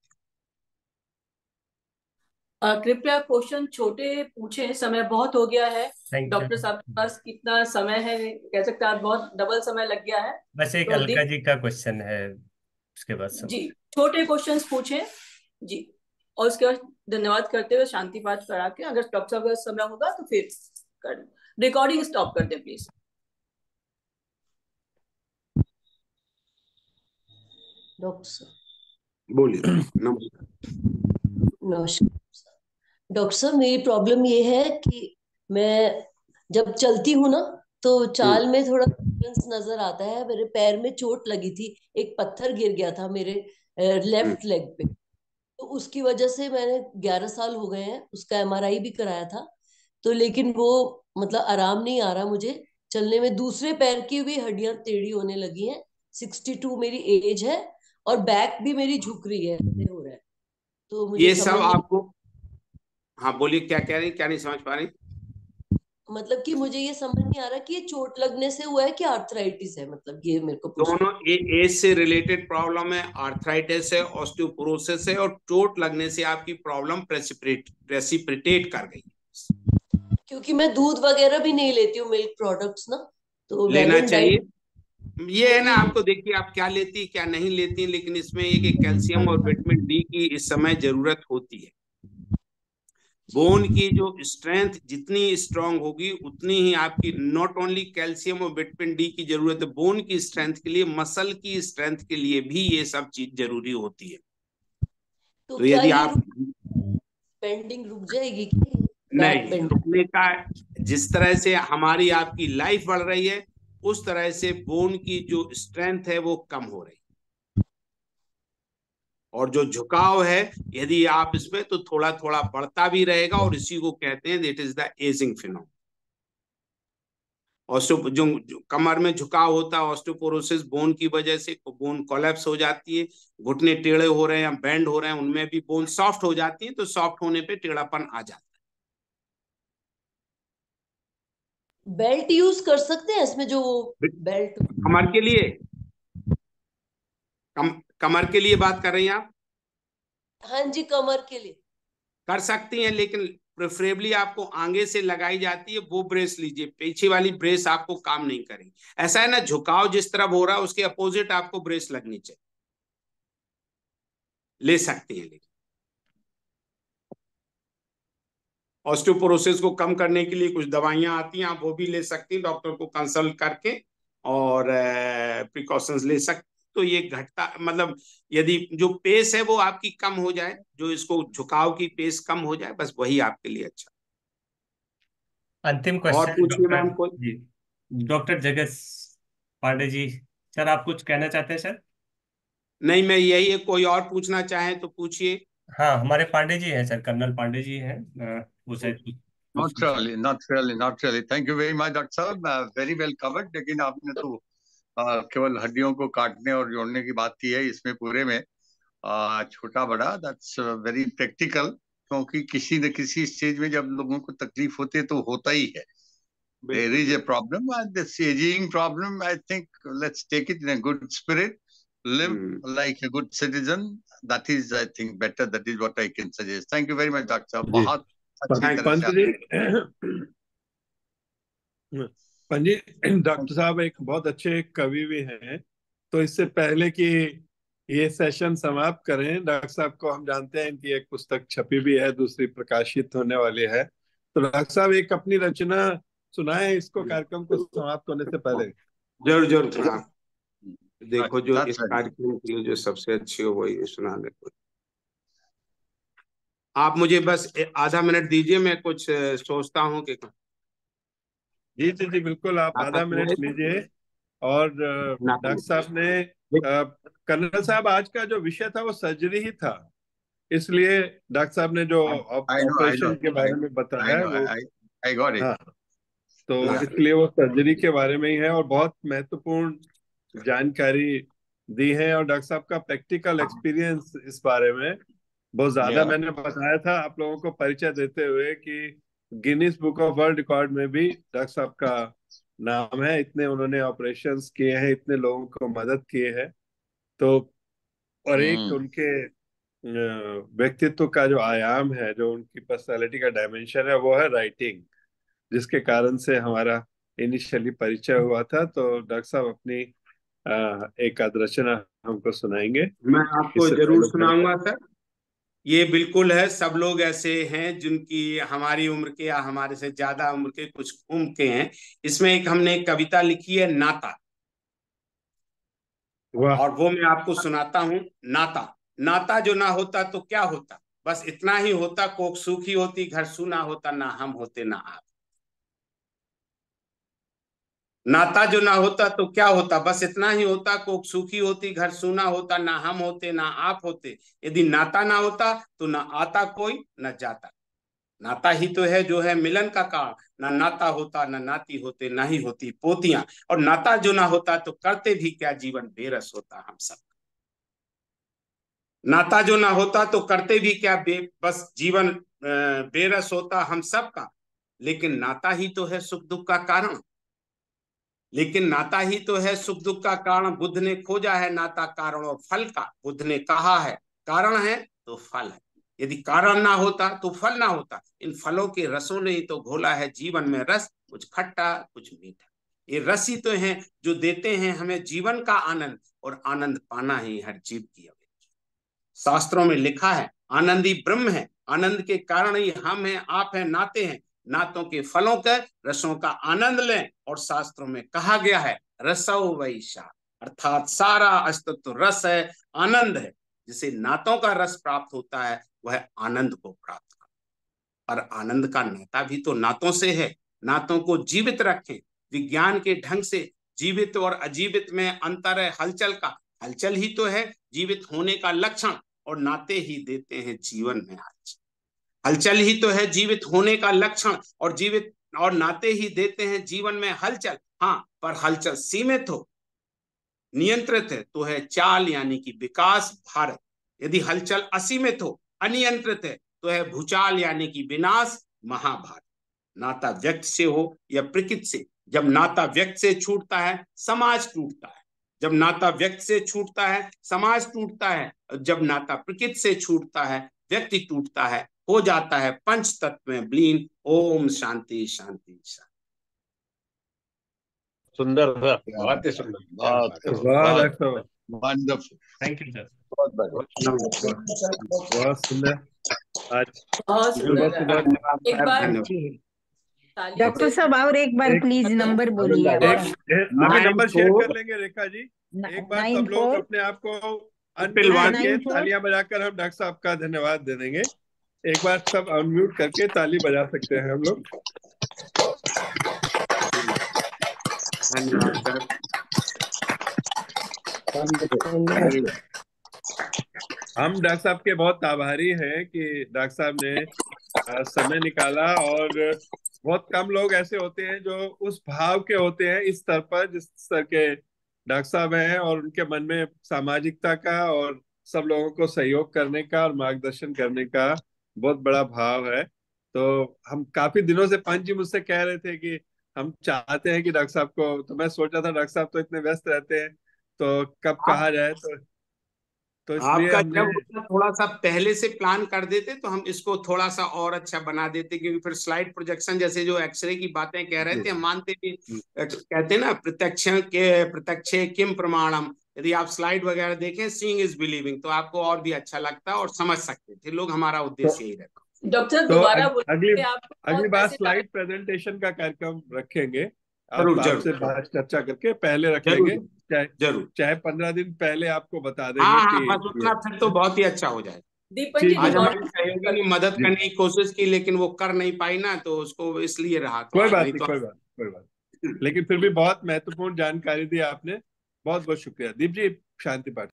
कृपया क्वेश्चन छोटे पूछें, समय बहुत हो गया है। Thank you. डॉक्टर साहब के पास कितना समय है कह सकते हैं, आज बहुत डबल समय लग गया है। बस एक तो अलका जी का क्वेश्चन है, उसके बाद सब। जी, छोटे क्वेश्चंस पूछें जी, और उसके बाद धन्यवाद करते हुए शांति पाठ करा के, अगर डॉक्टर साहब का समय होगा तो फिर कर रिकॉर्डिंग स्टॉप कर दें प्लीज। डॉक्टर बोलिए। नमस्कार। नमस्कार डॉक्टर साहब, मेरी प्रॉब्लम ये है कि मैं जब चलती हूँ ना तो चाल में थोड़ा डिफरेंस नजर आता है। मेरे पैर में चोट लगी थी, एक पत्थर गिर गया था मेरे लेफ्ट लेग पे, तो उसकी वजह से मैंने 11 साल हो गए हैं, उसका एमआरआई भी कराया था। तो लेकिन वो मतलब आराम नहीं आ रहा मुझे चलने में। दूसरे पैर की भी हड्डियां टेढ़ी होने लगी हैं। 62 मेरी एज है और बैक भी मेरी झुक रही है, ऐसे हो रहा है। तो मुझे ये सब समझ नहीं, आपको, हाँ बोलिए, क्या कह रही, क्या नहीं समझ पा रही? मतलब कि मुझे ये समझ नहीं आ रहा कि ये चोट लगने से हुआ है कि आर्थराइटिस है, मतलब ये मेरे को पूछना दोनों एज से रिलेटेड प्रॉब्लम है, आर्थराइटिस है, ऑस्टियोपोरोसिस है, और चोट लगने से आपकी प्रॉब्लम प्रेसिपिटेट कर गई। है। क्योंकि मैं दूध वगैरह भी नहीं लेती हूँ, मिल्क प्रोडक्ट्स ना, तो लेना वैगन चाहिए। डाइट ये है ना, होती है। आपको देखिए आप क्या लेती क्या नहीं लेती, लेकिन इसमें एक कैल्शियम और विटामिन डी की इस समय जरूरत होती है। बोन की जो स्ट्रेंथ जितनी स्ट्रांग होगी उतनी ही आपकी नॉट ओनली कैल्शियम और विटामिन डी की जरूरत है, बोन की स्ट्रेंथ के लिए, मसल की स्ट्रेंथ के लिए भी ये सब चीज जरूरी होती है। तो तो क्या यदि ये आप, बेंडिंग रुक जाएगी क्या? बैक नहीं बेंडिंग। रुकने का, जिस तरह से हमारी आपकी लाइफ बढ़ रही है उस तरह से बोन की जो स्ट्रेंथ है वो कम हो रही है, और जो झुकाव है यदि आप इसमें, तो थोड़ा थोड़ा बढ़ता भी रहेगा, और इसी को कहते हैं that is the ageing phenomenon. जो कमर में झुकाव होता है ऑस्टियोपोरोसिस बोन की वजह से, बोन कोलैप्स हो जाती है, घुटने टेढ़े हो रहे हैं या बेंड हो रहे हैं, उनमें भी बोन सॉफ्ट हो जाती है, तो सॉफ्ट होने पे टेढ़ापन आ जाता बेल्ट यूज कर सकते हैं इसमें, जो है। बेल्ट। कमर के लिए, कमर के लिए बात कर रही हैं आप? हाँ जी, कमर के लिए। कर सकती हैं, लेकिन प्रेफरेबली आपको आगे से लगाई जाती है वो ब्रेस लीजिए, पीछे वाली ब्रेस आपको काम नहीं करेगी। ऐसा है ना, झुकाव जिस तरफ हो रहा है उसके अपोजिट आपको ब्रेस लगनी चाहिए, ले सकती है। लेकिन ऑस्टियोपोरोसिस को कम करने के लिए कुछ दवाइयां आती हैं, आप वो भी ले सकती हैं डॉक्टर को कंसल्ट करके, और प्रिकॉशंस ले सकते। तो ये घटता, मतलब यदि जो पेस है वो आपकी कम हो जाए, जो इसको झुकाव की पेस कम हो जाए, बस वही आपके लिए अच्छा। अंतिम और क्वेश्चन पूछिए डॉक्टर मैम कोई। जी, डॉक्टर जगत पांडे जी, सर आप कुछ कहना चाहते हैं सर? नहीं, मैं यही है, कोई और पूछना चाहें तो पूछिए। हाँ, हमारे पांडे जी हैं सर, कर्नल पांडे जी हैं, वो शायद कुछ Not पूछना चाहते really, not really, not really. Thank you very much, doctor साहब, वेरी वेल कवर्ड। लेकिन आपने तो केवल हड्डियों को काटने और जोड़ने की बात की है, इसमें पूरे में छोटा बड़ा, दैट्स वेरी प्रैक्टिकल। क्योंकि किसी न किसी स्टेज में जब लोगों को तकलीफ होती है तो होता ही है। There बिल्कुल is a बिल्कुल। problem, and this aging problem, I think, let's take it in a good spirit. Live like a good citizen. That is, I think, better. That is what I can suggest. Thank you very much, doctor साहब, जी बहुत अच्छी तरह से पंत आपने। जी पंडित doctor साहब एक बहुत अच्छे कवि भी हैं। तो इससे पहले कि ये सेशन समाप्त करें, डॉक्टर साहब को हम जानते हैं, इनकी एक पुस्तक छपी भी है, दूसरी प्रकाशित होने वाली है। तो डॉक्टर साहब एक अपनी रचना सुनाए इसको, कार्यक्रम को समाप्त होने से पहले। जरूर जरूर। हाँ देखो, जो इस That's right. कार्यक्रम के लिए जो सबसे अच्छी हो वही सुना दे। आप मुझे बस आधा मिनट दीजिए, मैं कुछ सोचता हूँ कि जी जी जी बिल्कुल, आप आधा मिनट लीजिए। और डॉक्टर साहब ने कर्नल साहब आज का जो विषय था वो सर्जरी ही था, इसलिए डॉक्टर साहब ने जो I know, I operation know, के बारे में I बताया know, वो, I got it. हाँ, तो इसलिए वो सर्जरी के बारे में ही है और बहुत महत्वपूर्ण जानकारी दी है। और डॉक्टर साहब का प्रैक्टिकल एक्सपीरियंस इस बारे में बहुत ज्यादा Yeah. मैंने बताया था आप लोगों को परिचय देते हुए कि Guinness book of world record में भी डॉक्टर साहब का नाम है। इतने उन्होंने ऑपरेशंस किए हैं, इतने लोगों को मदद किए है। तो और एक उनके व्यक्तित्व का जो आयाम है, जो उनकी पर्सनालिटी का डायमेंशन है, वो है राइटिंग, जिसके कारण से हमारा इनिशियली परिचय हुआ था। तो डॉक्टर साहब अपनी एक आध रचना हमको सुनाएंगे। मैं आपको इससे जरूर पहले सुनाऊंगा सर। ये बिल्कुल है, सब लोग ऐसे हैं जिनकी हमारी उम्र के या हमारे से ज्यादा उम्र के, कुछ उम्र के हैं। इसमें एक हमने एक कविता लिखी है, नाता, वाह, और वो मैं आपको सुनाता हूँ। नाता, नाता जो ना होता तो क्या होता, बस इतना ही होता, कोख सूखी होती, घर सूना होता, ना हम होते ना आप। नाता जो ना होता तो क्या होता, बस इतना ही होता, कोख सूखी होती, घर सूना होता, ना हम होते ना आप होते। यदि नाता ना होता तो ना आता कोई न जाता। नाता ही तो है जो है मिलन का कारण, ना नाता होता ना नाती होते, ना ही होती पोतियां। और नाता जो ना होता तो करते भी क्या, जीवन बेरस होता हम सब। नाता जो ना होता तो करते भी क्या, बस जीवन बेरस होता हम सब का। लेकिन नाता ही तो है सुख दुख का कारण, लेकिन नाता ही तो है सुख दुख का कारण। बुद्ध ने खोजा है नाता कारण और फल का, बुद्ध ने कहा है कारण है तो फल है। यदि कारण ना होता तो फल ना होता। इन फलों के रसों ने ही तो घोला है जीवन में रस, कुछ खट्टा कुछ मीठा। ये रस ही तो हैं जो देते हैं हमें जीवन का आनंद, और आनंद पाना ही हर जीव की अभिलाषा। शास्त्रों में लिखा है आनंद ही ब्रह्म है, आनंद के कारण ही हम हैं आप हैं नाते हैं। नातों के फलों के रसों का आनंद लें, और शास्त्रों में कहा गया है रसो वैशा, अर्थात सारा अस्तित्व रस है, आनंद है। जिसे नातों का रस प्राप्त होता है वह आनंद को प्राप्त कर। और आनंद का नाता भी तो नातों से है। नातों को जीवित रखें विज्ञान के ढंग से। जीवित और अजीवित में अंतर है हलचल का, हलचल ही तो है जीवित होने का लक्षण, और नाते ही देते हैं जीवन में हलचल। हलचल ही तो है जीवित होने का लक्षण, और जीवित और नाते ही देते हैं जीवन में हलचल। हाँ, पर हलचल सीमित हो, नियंत्रित है तो है चाल यानी कि विकास भारत। यदि हलचल असीमित हो, अनियंत्रित है तो है भूचाल यानी कि विनाश महाभारत। नाता व्यक्ति से हो या प्रकृति से, जब नाता व्यक्ति से छूटता है समाज टूटता है। जब नाता व्यक्ति से छूटता है समाज टूटता है, जब नाता प्रकृति से छूटता है व्यक्ति टूटता है, हो जाता है पंच तत्व में विलीन। ओम शांति शांति शांति। सुंदर सर, बहुत ही सुंदर, बहुत वाह बहुत डॉक्टर साहब, वंडरफुल, थैंक यू सर। बहुत बढ़िया। बहुत सुंदर। आज बहुत सुबह सुंदर है। सुबह एक बार धन्यवाद। जी तालियों डॉक्टर से साहब, और एक बार एक प्लीज नंबर बोलिए एक अपना। अभी नंबर शेयर कर 94 लेंगे रेखा जी। एक बार सब लोग 94 अपने आप को ट्रिपल अनम्यूट वन। करके 94। तालियां बजाकर हम डॉक्टर साहब का धन्यवाद दे देंगे। एक बार सब अनम्यूट करके ताली बजा सकते हैं हम लोग। धन्यवाद सर। हम डॉक्टर साहब के बहुत आभारी हैं कि डॉक्टर साहब ने समय निकाला। और बहुत कम लोग ऐसे होते हैं जो उस भाव के होते हैं इस स्तर पर जिस स्तर के डॉक्टर साहब हैं, और उनके मन में सामाजिकता का और सब लोगों को सहयोग करने का और मार्गदर्शन करने का बहुत बड़ा भाव है। तो हम काफी दिनों से पंच जी मुझसे कह रहे थे कि हम चाहते हैं कि डॉक्टर साहब को, तो मैं सोच रहा था डॉक्टर साहब तो इतने व्यस्त रहते हैं तो कब कहा जाए। तो इसलिए आपका हमने जब होता थोड़ा सा पहले से प्लान कर देते तो हम इसको थोड़ा सा और अच्छा बना देते, क्योंकि फिर स्लाइड प्रोजेक्शन जैसे जो एक्सरे की बातें कह रहे थे हम मानते भी, कहते हैं ना प्रत्यक्षे किम प्रमाणम। यदि आप स्लाइड वगैरह देखें, सीइंग इज बिलीविंग, तो आपको और भी अच्छा लगता और समझ सकते थे लोग। हमारा उद्देश्य यही रहता। डॉक्टर तो दोबारा अगली बोलिए आपको अगली बार कैसे स्लाइड प्रेजेंटेशन का कार्यक्रम रखेंगे। आप जरूर आपसे जरूर बात चर्चा करके पहले रख जरूर लेंगे। चाहे जरूर। चाहे 15 दिन पहले आपको बता देंगे हाँ हाँ, कि बस उतना फिर तो बहुत ही अच्छा हो जाएगा। दीपक जी ठीक है। आज हमारी रिकॉर्डिंग सहयोगी ने मदद जी, करने की कोशिश की, लेकिन वो कर नहीं पाई ना, तो उसको इसलिए रहा तो कोई आज, बात नहीं नहीं, तो। कोई बात नहीं। लेकिन फिर भी बहुत महत्वपूर्ण जानकारी दी आपने। बहुत बहुत शुक्रिया दीप जी। शांति पाठ।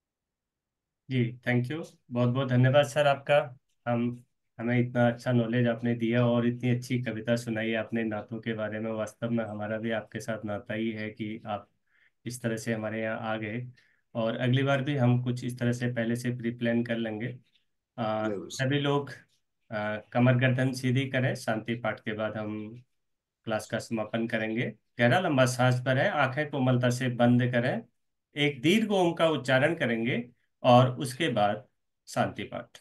जी थैंक यू, बहुत बहुत धन्यवाद सर आपका। हम हमें इतना अच्छा नॉलेज आपने दिया और इतनी अच्छी कविता सुनाई आपने नातों के बारे में। वास्तव में हमारा भी आपके साथ नाता ही है कि आप इस तरह से हमारे यहाँ आ गए। और अगली बार भी हम कुछ इस तरह से पहले से प्री प्लान कर लेंगे। जरूर सभी लोग कमर गर्दन सीधी करें। शांति पाठ के बाद हम क्लास का समापन करेंगे। गहरा लंबा सांस भरें, आंखें कोमलता से बंद करें, एक दीर्घ ओम का उच्चारण करेंगे और उसके बाद शांति पाठ।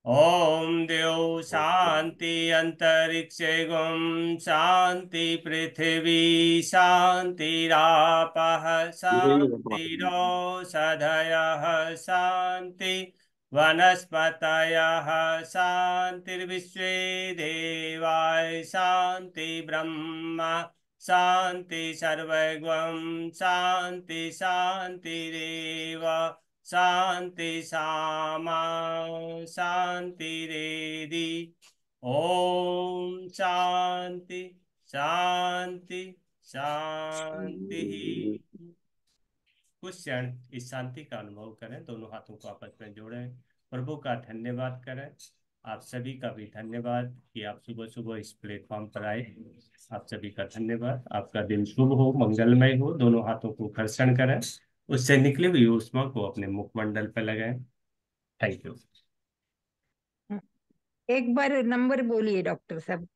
ओम द्यौ शांति अंतरिक्षे गुम शांति पृथिवी शांतिरापः शांतिरोषधयः शांति वनस्पतयः शांतिर्विश्वे देवाः शांति ब्रह्म शांति सर्वगं शांति शांतिरेव शांति सामा शांतिरेधि। ओम शांति शांति शांति। कुछ क्षण इस शांति का अनुभव करें, दोनों हाथों को आपस में जोड़ें, प्रभु का धन्यवाद करें। आप सभी का भी धन्यवाद कि आप सुबह सुबह इस प्लेटफॉर्म पर आए। आप सभी का धन्यवाद। आपका दिन शुभ हो, मंगलमय हो। दोनों हाथों को घर्षण करें, उससे निकली हुई ऊष्मा को अपने मुखमंडल पर लगाएं। Thank you. एक बार नंबर बोलिए डॉक्टर साहब।